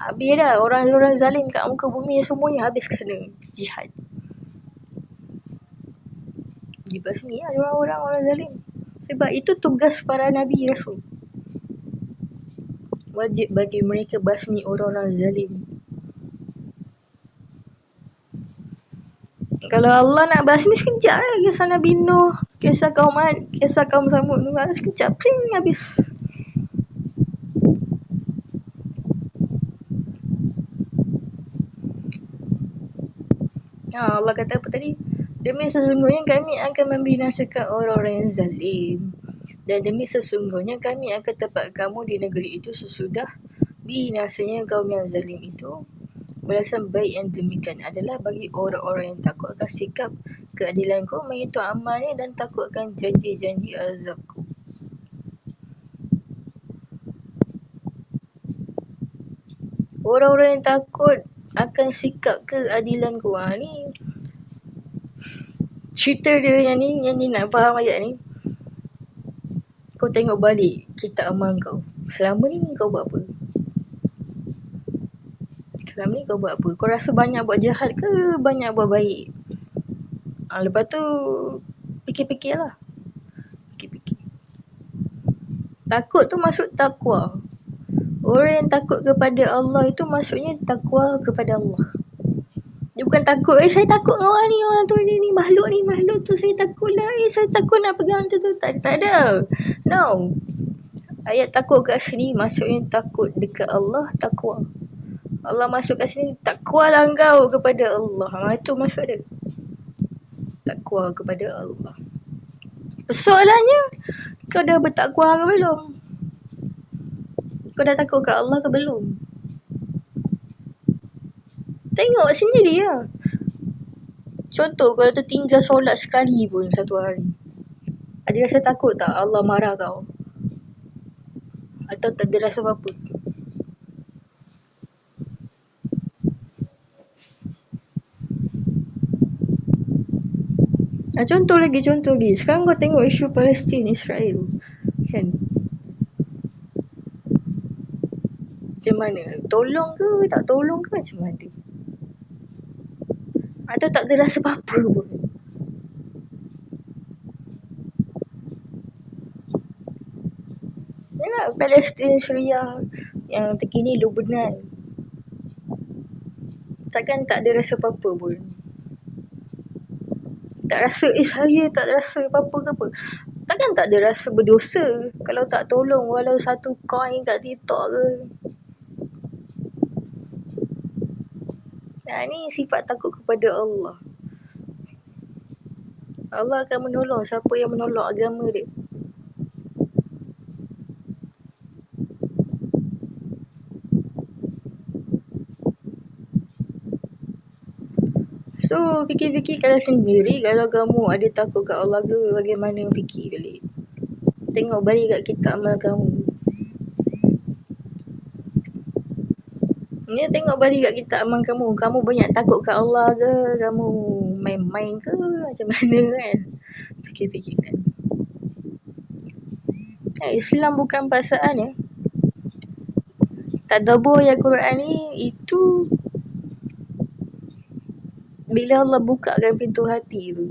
habis dah orang-orang zalim kat muka bumi semuanya habis kena jihad. Dibasmi lah orang-orang zalim. Sebab itu tugas para Nabi Rasul. Wajib bagi mereka basmi orang-orang zalim. Kalau Allah nak basmi sekejap lah. Kisah Nabi Nuh, kisah kaum Ad, kisah kaum Samud tu sekejap ping habis. Allah kata apa tadi? Demi sesungguhnya kami akan membinasakan orang-orang yang zalim. Dan demi sesungguhnya kami akan tempat kamu di negeri itu sesudah binasanya kaum yang zalim itu. Balasan baik yang demikian adalah bagi orang-orang yang takut akan sikap keadilanku, menghitung amalnya dan takut akan janji-janji azabku. Orang-orang yang takut akan sikap keadilanku. Ni cerita dia yang ni nak faham ayat ni. Kau tengok balik kitab amal kau. Selama ni kau buat apa? Selama ni kau buat apa? Kau rasa banyak buat jahat ke banyak buat baik? Lepas tu fikir-fikirlah. Fikir-fikir. Takut tu maksud takwa. Orang yang takut kepada Allah itu maksudnya takwa kepada Allah. Dia bukan takut, saya takut dengan orang tu ni, makhluk tu saya takut lah. Saya takut nak pegang tu. Tak ada. No. Ayat takut kat sini maksudnya takut dekat Allah, takwa. Allah masuk kat sini, takwalah engkau kepada Allah. Itu maksud dia. Takwa kepada Allah. Persoalannya, kau dah bertakwa ke belum? Kau dah takut kat Allah ke belum? Tengok sendiri lah. Contoh, kalau tertinggal solat sekali pun satu hari, ada rasa takut tak Allah marah kau? Atau tak ada rasa apa-apa? Contoh lagi. Sekarang kau tengok isu Palestin, Israel. Kan? Macam mana? Tolong ke tak tolong ke macam mana? Atau tak ada rasa apa-apa pun? Yalah, Palestin, Syria, yang terkini Lebanon. Takkan tak ada rasa apa-apa pun? Tak rasa, saya tak rasa apa-apa ke apa? Takkan tak ada rasa berdosa kalau tak tolong walau satu koin kat TikTok ke? Nah, ni sifat takut kepada Allah. Allah akan menolong siapa yang menolak agama dia. So, fikir-fikirkanlah sendiri kalau kamu ada takut kat Allah ke bagaimana, fikir balik. Tengok balik kat kitab amal kamu. Ni tengok balik kat kitab amal kamu. Kamu banyak takut kat Allah ke? Kamu main-main ke? Macam mana kan? Fikir-fikirkan. Islam bukan paksaan ya. Tadabbur ayat Quran ni itu bila Allah bukakan pintu hati tu.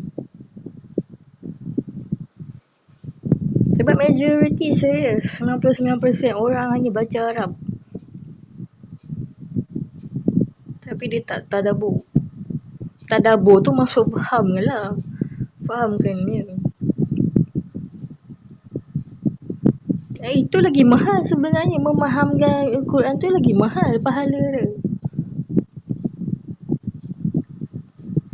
Sebab majoriti serius, 99% orang hanya baca Arab. Tapi dia tak tadabbur. Tadabbur tu maksud faham je lah. Fahamkan dia. Itu lagi mahal sebenarnya. Memahamkan Al-Quran tu lagi mahal pahala dia.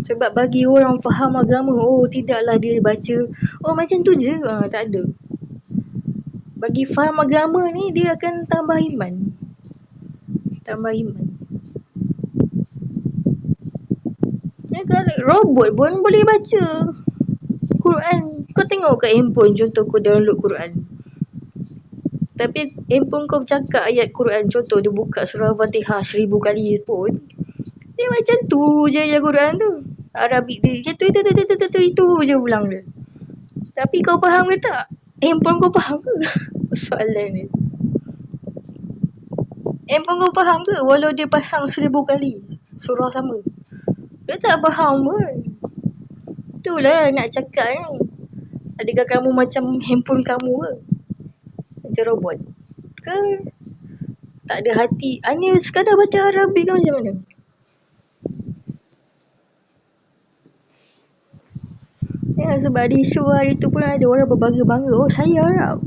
Sebab bagi orang faham agama, oh tidaklah dia baca, oh macam tu je, tak ada. Bagi faham agama ni, dia akan tambah iman. Tambah iman. Ya, kalau robot pun boleh baca Quran. Kau tengok kat handphone, contoh kau download Quran. Tapi handphone kau cakap ayat Quran, contoh dia buka surah Fatihah 1000 kali pun, dia macam tu je ayat Quran tu. Arabik dia macam tu, itu je ulang dia. Tapi kau faham ke tak? Handphone kau faham ke? Soalan ni. Handphone kau faham ke? Walau dia pasang 1000 kali surah sama, dia tak faham pun. Itulah nak cakap ni. Adakah kamu macam handphone kamu ke? Macam robot ke? Tak ada hati, hanya sekadar baca Arabic ke macam mana? Ya, sebab ada isu hari tu pun ada orang berbangga-bangga, oh saya Arab,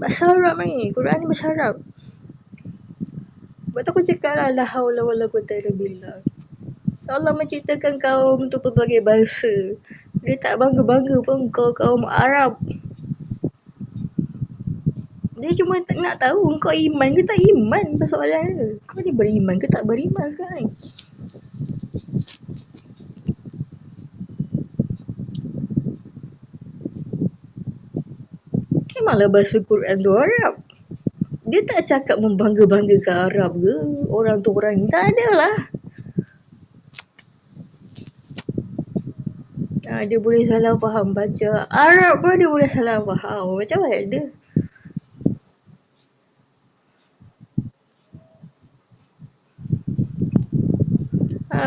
bahasa Arab ni, Quran ni bahasa Arab. Lepas tu aku cakap lah, la haula wala quwwata illa billah. Allah menciptakan kaum tu pelbagai bahasa. Dia tak bangga-bangga pun kau kaum Arab. Dia cuma nak tahu kau iman ke tak iman, persoalan dia. Kau ni beriman ke tak beriman sekarang. Memanglah bahasa Quran tu Arab. Dia tak cakap membangga-banggakan Arab ke, orang tu orang ni. Tak ada lah. Dia boleh salah faham baca Arab pun dia boleh salah faham. Macam mana dia?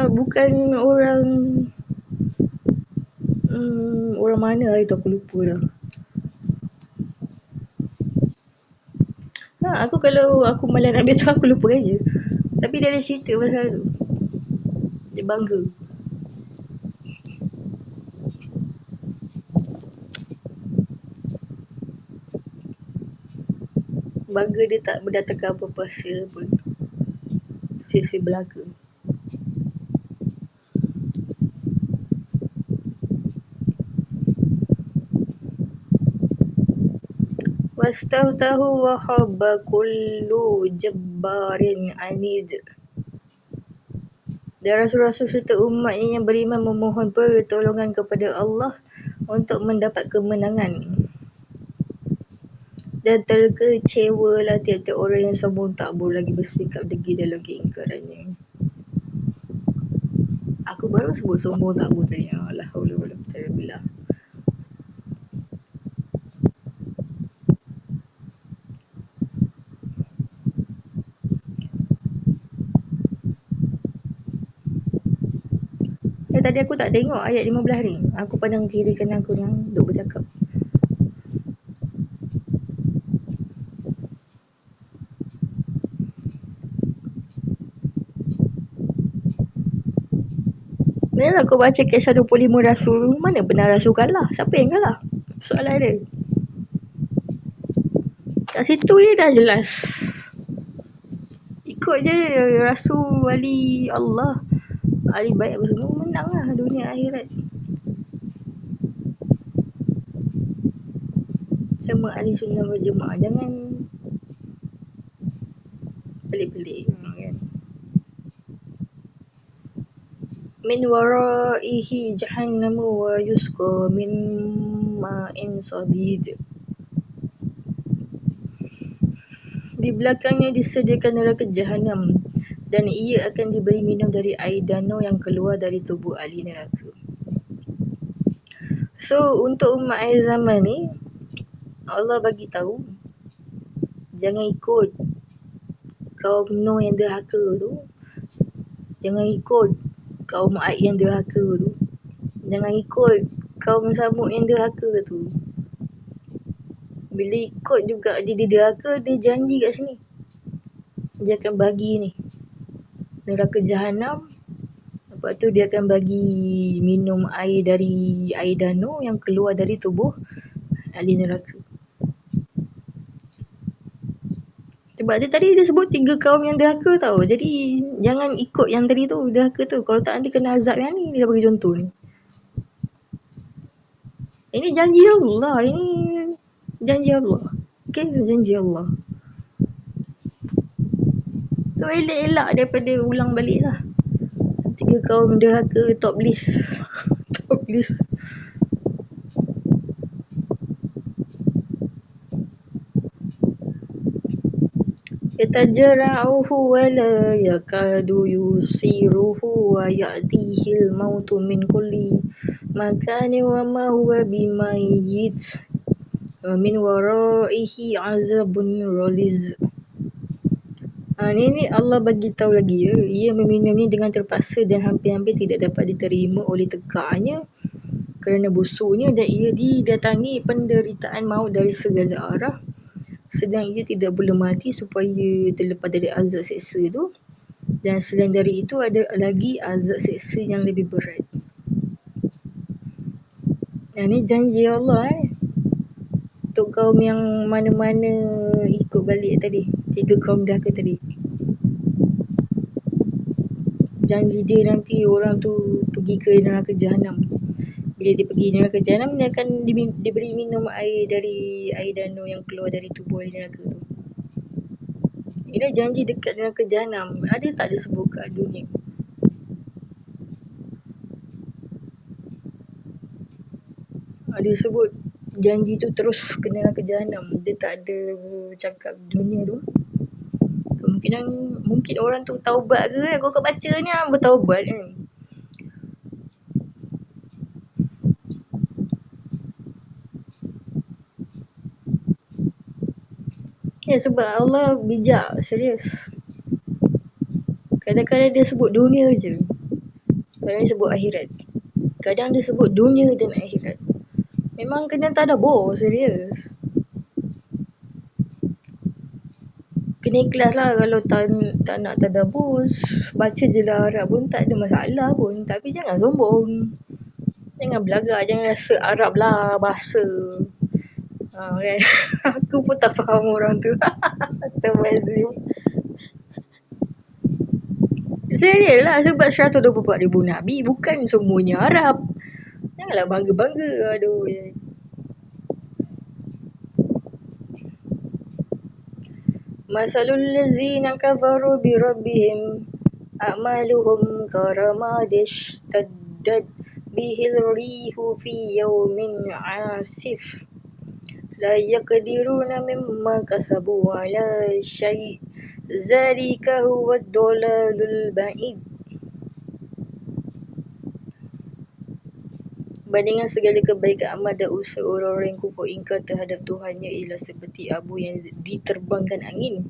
bukan orang orang mana itu aku lupa dah. Aku kalau aku malam nak tu aku lupa aja. Tapi dia ada cerita pasal tu. Dia bangga. Bangga dia tak mendatangkan apa-apa hasil pun. Sia-sia belaka. Wastaftahu wa khaba kullu jabbarin anid. Dan rasul-rasul serta umatnya yang beriman memohon pertolongan kepada Allah untuk mendapat kemenangan. Dan terkecewalah tiap-tiap orang yang sombong takbur lagi bersikap degil dalam keingkarannya. Aku baru sebut sombong takbur tadi. La haula wala quwwata illa billah. Tadi aku tak tengok ayat 15 ni. Aku pandang kiri kanan aku yang duk bercakap. Bila aku baca kisah 25 Rasul, mana benar Rasul kalah? Siapa yang kalah? Soalan dia. Kat situ dia dah jelas. Ikut je Rasul, wali Allah, ahli baik apa semua, menang lah dunia akhirat. Sama ahli sunnah wal jemaah. Jangan pelik-pelik kan. Min waraihi jahannamu wa yusqa min ma'in sadid. Di belakangnya disediakan neraka jahanam dan ia akan diberi minum dari air danau yang keluar dari tubuh ahli neraka. So untuk umat akhir zaman ni, Allah bagi tahu jangan ikut kaum Nuh yang derhaka tu. Jangan ikut kaum Aid yang derhaka tu. Jangan ikut kaum Samud yang derhaka tu. Bila ikut juga dia derhaka, dia janji kat sini. Dia akan bagi ni neraka jahanam. Lepas tu dia akan bagi minum air dari air danau yang keluar dari tubuh ahli neraka. Sebab dia tadi dia sebut 3 kaum yang derhaka tau. Jadi jangan ikut yang tadi tu, derhaka tu. Kalau tak nanti kena azab yang ni. Dia dah bagi contoh ni. Ini janji Allah. Ini janji Allah. Okay, janji Allah. So elak-elak daripada ulang balik lah. 3 kaum derhaka top list. Top list. Yatajara'uhu wa la yakadu yusiruhu wa ya'tihil mautu min kulli makani wa ma huwa bimayyit wa min waraihi azabun raliz. Ini Allah bagi tahu lagi ya. Ia meminum ni dengan terpaksa dan hampir-hampir tidak dapat diterima oleh tekaknya kerana busuknya, dan ia didatangi penderitaan maut dari segala arah. Sedang ia tidak boleh mati supaya terlepas dari azab seksa tu. Dan selain dari itu ada lagi azab seksa yang lebih berat. Ini janji Allah untuk kaum yang mana-mana ikut balik tadi. 3 kaum derhaka tadi. Janji dia nanti orang tu pergi ke neraka jahanam. Bila dia pergi neraka jahanam, dia akan diberi minum air dari air danau yang keluar dari tubuh ahli neraka tu. Ini janji dekat neraka jahanam. Ada tak dia sebut kat dunia? Ada sebut janji tu terus ke neraka jahanam. Dia tak ada cakap dunia tu. Kemungkinan mungkin orang tu taubat ke kan. Kau baca ni bertaubat kan. Ya, sebab Allah bijak, serius. Kadang-kadang dia sebut dunia je. Kadang dia sebut akhirat. Kadang dia sebut dunia dan akhirat. Memang kena tadabbur serius. Kena ikhlas lah kalau tak nak tadabbur. Baca je lah Arab pun tak ada masalah pun. Tapi jangan sombong. Jangan belagak, jangan rasa Arab lah bahasa. Kan? Aku pun tak faham orang tu. Astagfirullahaladzim. Serius lah, sebab 124,000 Nabi bukan semuanya Arab. Janganlah bangga-bangga. Aduh. Masalul ladzina kafaru bi rabbihim a'maluhum karamadis taddat bihil rihu fi yawmin 'asif la yaqdiruna mimma kasabu 'ala syai' zalika huwa ad-dalalul ba'id. Bandingan segala kebaikan amal dan usaha orang-orang yang kufur ingkar terhadap Tuhannya ialah seperti abu yang diterbangkan angin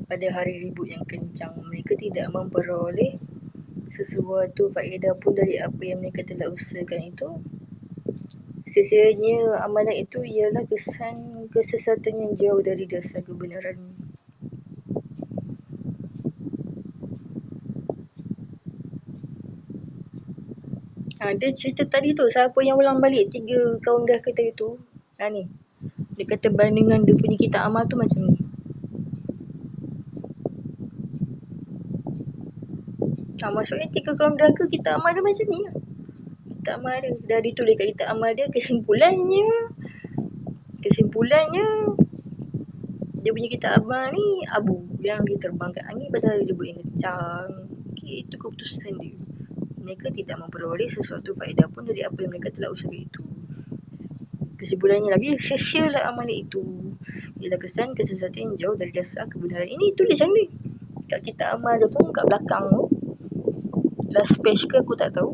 pada hari ribut yang kencang. Mereka tidak memperoleh sesuatu faedah pun dari apa yang mereka telah usahakan itu. Sesungguhnya amalan itu ialah kesan kesesatan yang jauh dari dasar kebenaran. Dia cerita tadi tu, siapa yang ulang balik 3 kaum dah kata itu. Ni. Dia kata bandingan dia punya kitab amal tu macam ni. Maksudnya 3 kaum dah ke kitab amal dia macam ni lah. Kitab amal dia. Dah ditulis kat kitab amal dia kesimpulannya. Dia punya kitab amal ni abu yang diterbangkan angin pada hari ribut yang kencang. Itu keputusan dia. Mereka tidak memperoleh sesuatu faedah pun dari apa yang mereka telah usahakan itu. Kesimpulannya lagi, sia-sialah amalan itu. Ialah kesan kesesatan yang jauh dari dasar kebenaran. Ini tulisan ni. Kat kitab amal dia tu, kat belakang tu. Last page ke aku tak tahu.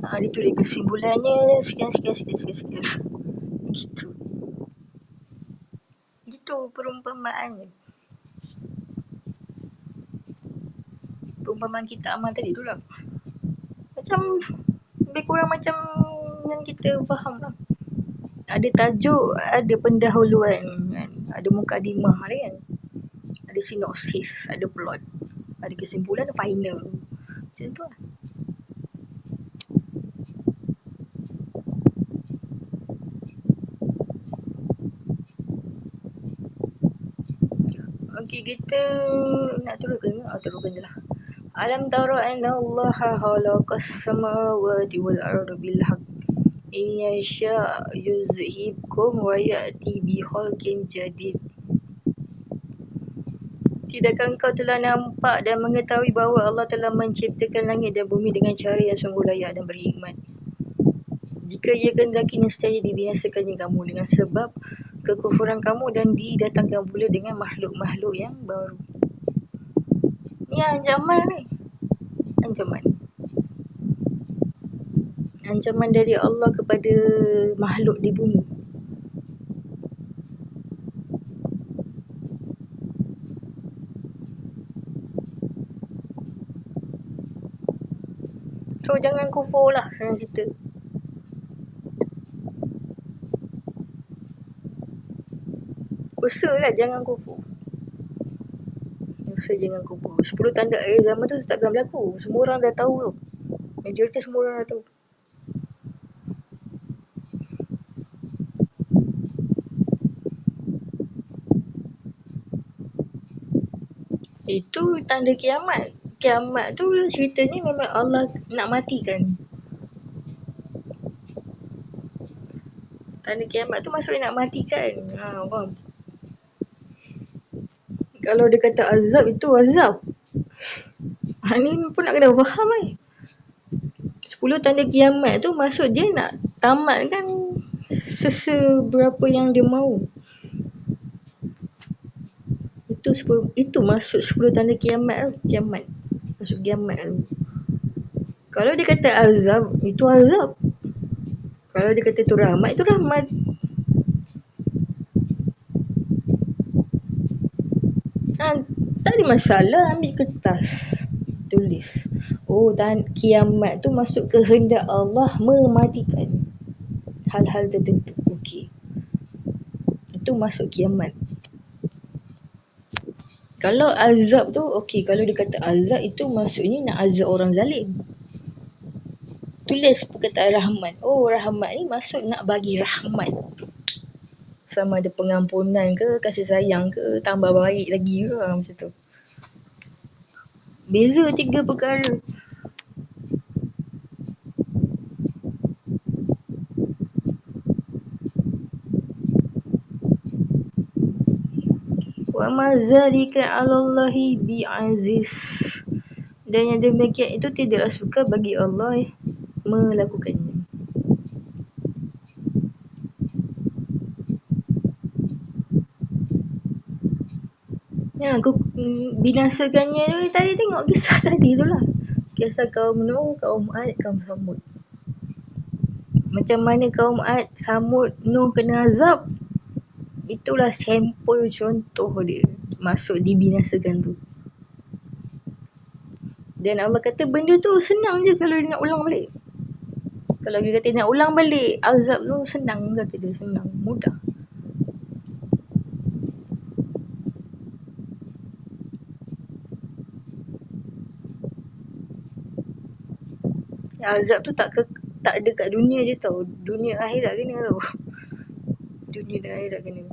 Dia tulis kesimpulannya sekian. Gitu. Gitu perumpamaannya. Perumpamaan kitab amal tadi tu lah. Macam lebih kurang macam yang kita faham lah. Ada tajuk, ada pendahuluan kan? Ada mukadimah dia kan? Ada sinopsis, ada plot, ada kesimpulan, ada final. Macam tu lah. Okey, kita nak turunkan je lah. Alam tara anna Allah khalaqas samawati wal arda bil haqq. In yasha yuzhibkum wa ya'ti bi khalqin jadid. Tidakkah engkau telah nampak dan mengetahui bahawa Allah telah menciptakan langit dan bumi dengan cara yang sungguh layak dan berhikmat. Jika ia kehendaki nescaya dibinasakannya kamu dengan sebab kekufuran kamu dan didatangkan pula dengan makhluk-makhluk yang baru. Ni ancaman ni. Ancaman dari Allah kepada makhluk di bumi. So jangan kufur lah, senang cerita. Usaha lah jangan kufur. 10 tanda akhir zaman tu takkan berlaku. Semua orang dah tahu tu. Majoriti semua orang dah tahu. Itu tanda kiamat. Kiamat tu ceritanya memang Allah nak matikan. Tanda kiamat tu maksudnya nak matikan. Faham? Kalau dia kata azab, itu azab. Ni pun nak kena faham kan. 10 tanda kiamat tu maksud dia nak tamatkan seberapa yang dia mahu. Itu maksud 10 tanda kiamat tu. Kiamat. Maksud kiamat tu. Kalau dia kata azab, itu azab. Kalau dia kata itu rahmat, itu rahmat. Tak ada masalah, ambil kertas, tulis. Kiamat tu masuk kehendak Allah mematikan hal-hal tertentu. Okey. Itu masuk kiamat. Kalau azab tu, okey, kalau dia kata azab itu maksudnya nak azab orang zalim. Tulis perkataan rahmat. Rahmat ni maksud nak bagi rahmat. Sama ada pengampunan ke, kasih sayang ke, tambah baik lagi ke, macam tu. Beza 3 perkara. Wa ma zalika 'alallahi bi'aziz. Dan yang demikian itu tidaklah sukar bagi Allah melakukannya. Ya, aku binasakannya tadi tengok kisah tadi tu lah. Kisah kaum Nuh, kaum Ad, kaum Samud. Macam mana kaum Ad, Samud, Nuh kena azab. Itulah sampel contoh dia masuk dibinasakan tu. Dan Allah kata benda tu senang je kalau dia nak ulang balik. Kalau dia kata nak ulang balik azab tu senang, kata dia senang, mudah. Azab tu tak ada kat dunia je tau. Dunia akhirat kena tau. Dunia dan akhirat kena.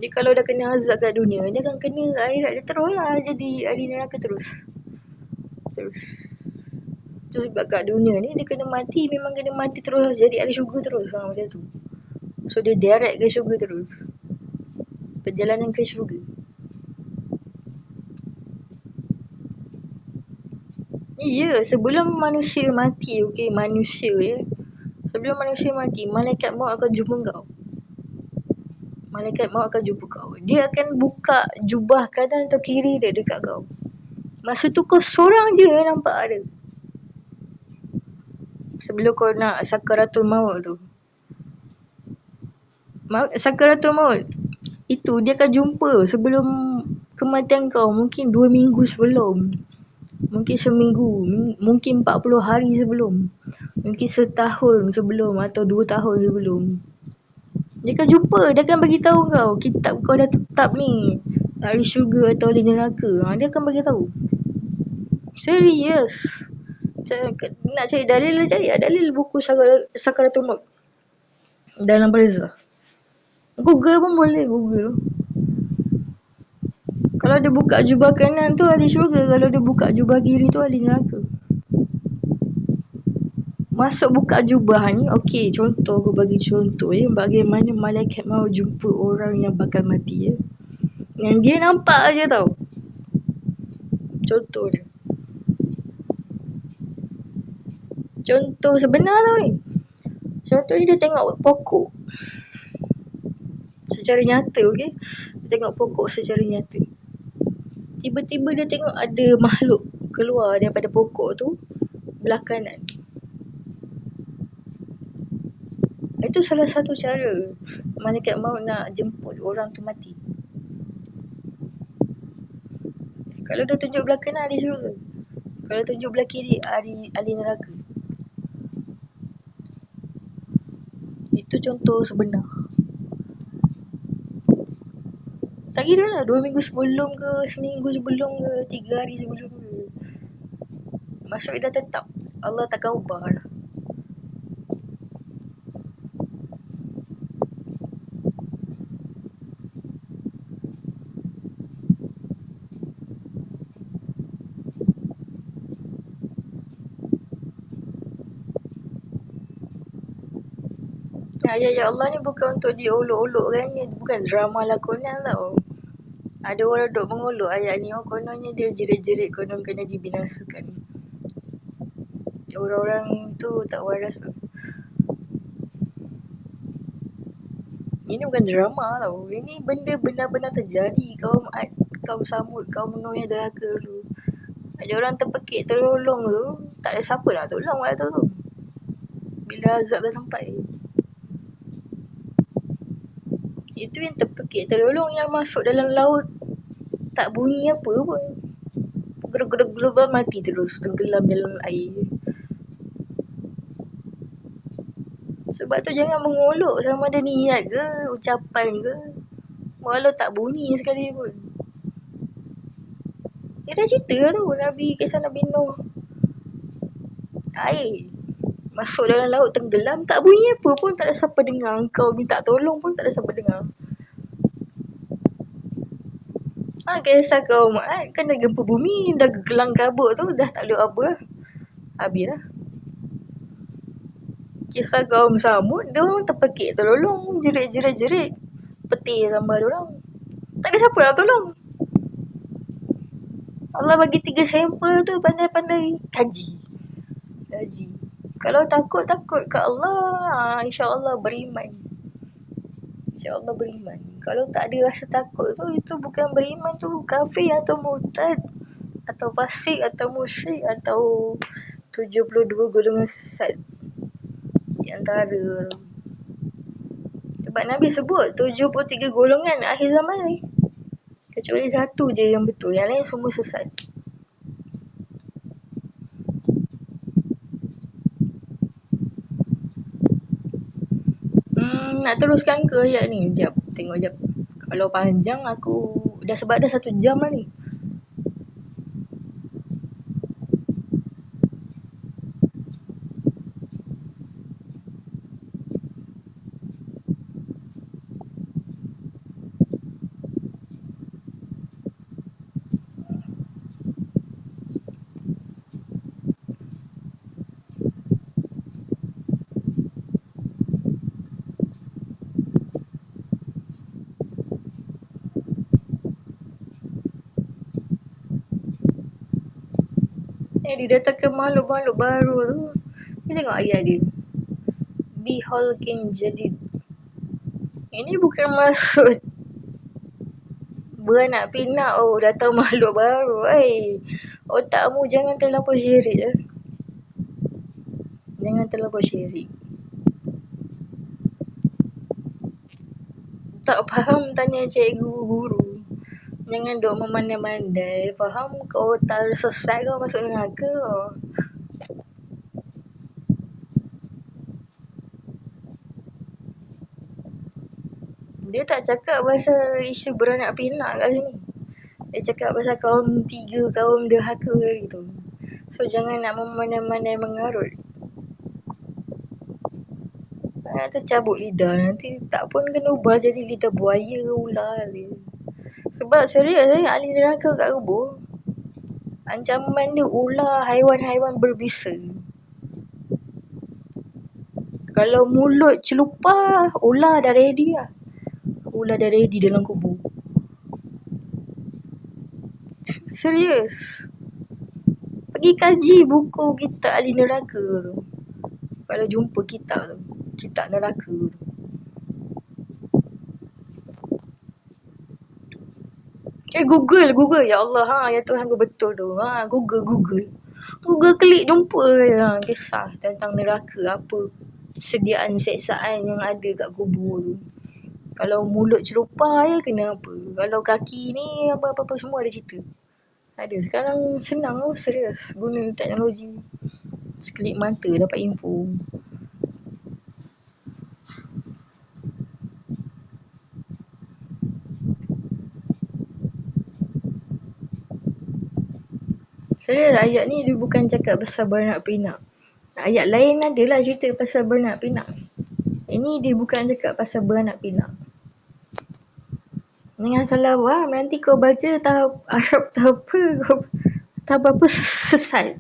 Dia kalau dah kena azab kat dunia, dia akan kena akhirat dia terus lah jadi ahli neraka terus. Sebab kat dunia ni dia kena mati, memang kena mati terus jadi ahli syurga terus macam tu. So dia direct ke syurga terus. Perjalanan ke syurga. Ya, sebelum manusia mati, okey, manusia ya. Sebelum manusia mati, malaikat maut akan jumpa kau. Malaikat maut akan jumpa kau. Dia akan buka jubah kanan atau kiri dia dekat kau. Masa tu kau seorang je nampak ada. Sebelum kau nak sakaratul maut tu. Sakaratul maut. Itu dia akan jumpa sebelum kematian kau. Mungkin 2 minggu sebelum. Mungkin seminggu. Mungkin 40 hari sebelum. Mungkin setahun sebelum atau 2 tahun sebelum. Dia akan jumpa. Dia akan bagi tahu kau. Kitab kau dah tetap ni. Ahli syurga atau ahli neraka. Dia akan bagi tahu. Serius. Nak cari dalil lah, cari dalil buku Sakaratul Maut dalam barzah. Google pun boleh, Google. Kalau dia buka jubah kanan tu ahli syurga, kalau dia buka jubah kiri tu ahli neraka. Masuk buka jubah ni, okey, contoh aku bagi contoh ya, bagaimana malaikat maut jumpa orang yang bakal mati ya. Yang dia nampak aja tau. Contoh dia. Contoh sebenar tau ni. Contohnya dia tengok pokok secara nyata, okey. Dia tengok pokok secara nyata. Tiba-tiba dia tengok ada makhluk keluar daripada pokok tu belah kanan. Itu salah satu cara malaikat maut nak jemput orang tu mati. Kalau dia tunjuk belah kanan, ahli syurga. Kalau tunjuk belah kiri, ahli neraka. Itu contoh sebenar. Tak kira lah 2 minggu sebelum ke, seminggu sebelum ke, 3 hari sebelum ke. Maksud dah tetap. Allah takkan ubah lah. Ayat-ayat Allah ni bukan untuk diolok-olokkan, bukan drama lakonan tau. Ada orang duk mengolok ayat ni, kononnya dia jerit-jerit konon kena dibinasakan. Orang-orang tu tak waras tu. Ini bukan drama tau. Ini benda benar-benar terjadi. Kaum Samud, kaum Nuh yang derhaka dulu. Ada orang terpekik terolong tu, tak ada siapa nak tolong waktu tu. Bila azab dah sampai. Itu yang terpekik terolong, yang masuk dalam laut Tak bunyi apa pun. Global mati terus. Tenggelam dalam air. Sebab tu jangan mengolok sama ada niat ke, ucapan ke. Walau tak bunyi sekali pun. Dia dah cerita tu, kisah Nabi Nuh. Air masuk dalam laut tenggelam, tak bunyi apa pun, tak ada siapa dengar. Kau minta tolong pun tak ada siapa dengar. Kisah kaum Ad kan dah gempa bumi, dah gelang kabut tu, dah tak ada apa lah. Habis lah. Kisah kaum Samud, dia orang terpekik tolong, jerit. Peti sambar dia orang. Tak ada siapa nak tolong. Allah bagi 3 sampel tu, pandai-pandai kaji. Kalau takut ke Allah, insya-Allah beriman. Kalau tak ada rasa takut tu, itu bukan beriman, tu kafir atau murtad atau fasik atau musyrik atau 72 golongan sesat di antara. Sebab Nabi sebut 73 golongan akhir zaman ni. Kecuali satu je yang betul, yang lain semua sesat. Nak teruskan ke ayat ni? Jap, tengok jap. Kalau panjang aku sebab dah 1 jam lah ni. Didatangkan makhluk-makhluk baru tu. Kita tengok ayat dia. Biholkin jadid. Ini bukan maksud beranak pinak, datang makhluk baru. Otakmu jangan terlampau syirik. Jangan terlampau syirik. Tak faham, tanya cikgu guru. Jangan duk memandai-mandai. Faham kau tak sesat, kau masuk neraka. Dia tak cakap pasal isu beranak pinak kat sini. Dia cakap pasal kaum 3, kaum derhaka gitu. So jangan nak memandai-mandai mengarut. Tercabut lidah, nanti tak pun kena ubah jadi lidah buaya ke ular dia. Sebab serius ahli neraka kat kubur. Ancaman dia ular, haiwan-haiwan berbisa. Kalau mulut celupar, ular dah ready lah. Ular dah ready dalam kubur. Serius. Pergi kaji buku kitab ahli neraka tu. Kalau jumpa kitab tu, kitab neraka tu. Google. Ya Allah, ya Tuhan ku betul tu. Google klik jumpa kisah tentang neraka, apa sediaan seksaan yang ada kat kubur tu. Kalau mulut celupar je kena apa. Kalau kaki ni apa-apa semua ada cerita. Ada. Sekarang senang lah, serius. Guna teknologi. Sekelip mata dapat info. Serius, ayat ni dia bukan cakap pasal beranak pinak. Ayat lain adalah cerita pasal beranak pinak. Ini dia bukan cakap pasal beranak pinak. Jangan salah faham, nanti kau baca tahap Arab tahap apa sesat.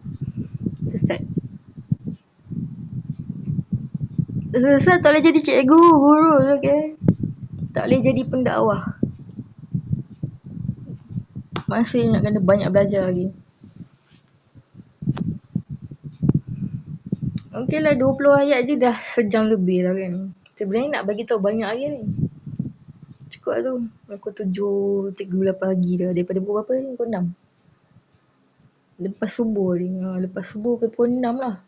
Sesat tak boleh jadi cikgu, guru, okay? Tak boleh jadi pendakwah. Masih nak kena banyak belajar lagi. Okey lah, 20 ayat je dah sejam lebih lah kan. Sebenarnya nak bagi tahu banyak ayat ni. Cukup tu. Pukul 7.38 pagi dah. Daripada pukul berapa ni? Pukul 6. Lepas subuh ni. Lepas subuh ke pukul 6 lah.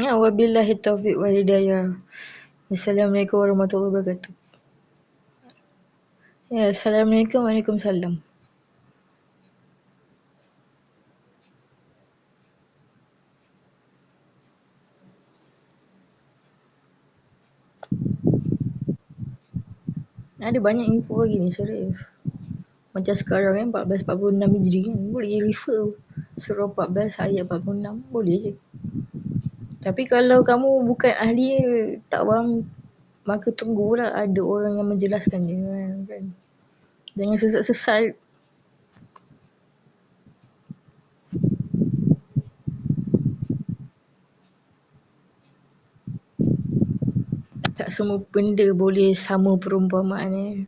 Ya, wabillahi taufiq wal hidayah. Assalamualaikum warahmatullahi wabarakatuh. Ya, Assalamualaikum, Waalaikumsalam. Ada banyak info lagi ni, serius. Macam sekarang kan 1446 Hijri kan, boleh refer surah 14 ayat 46, boleh je. Tapi kalau kamu bukan ahli, tak faham, maka tunggulah ada orang yang menjelaskan je kan. Jangan sesat-sesat. Tak semua benda boleh sama perumpamaan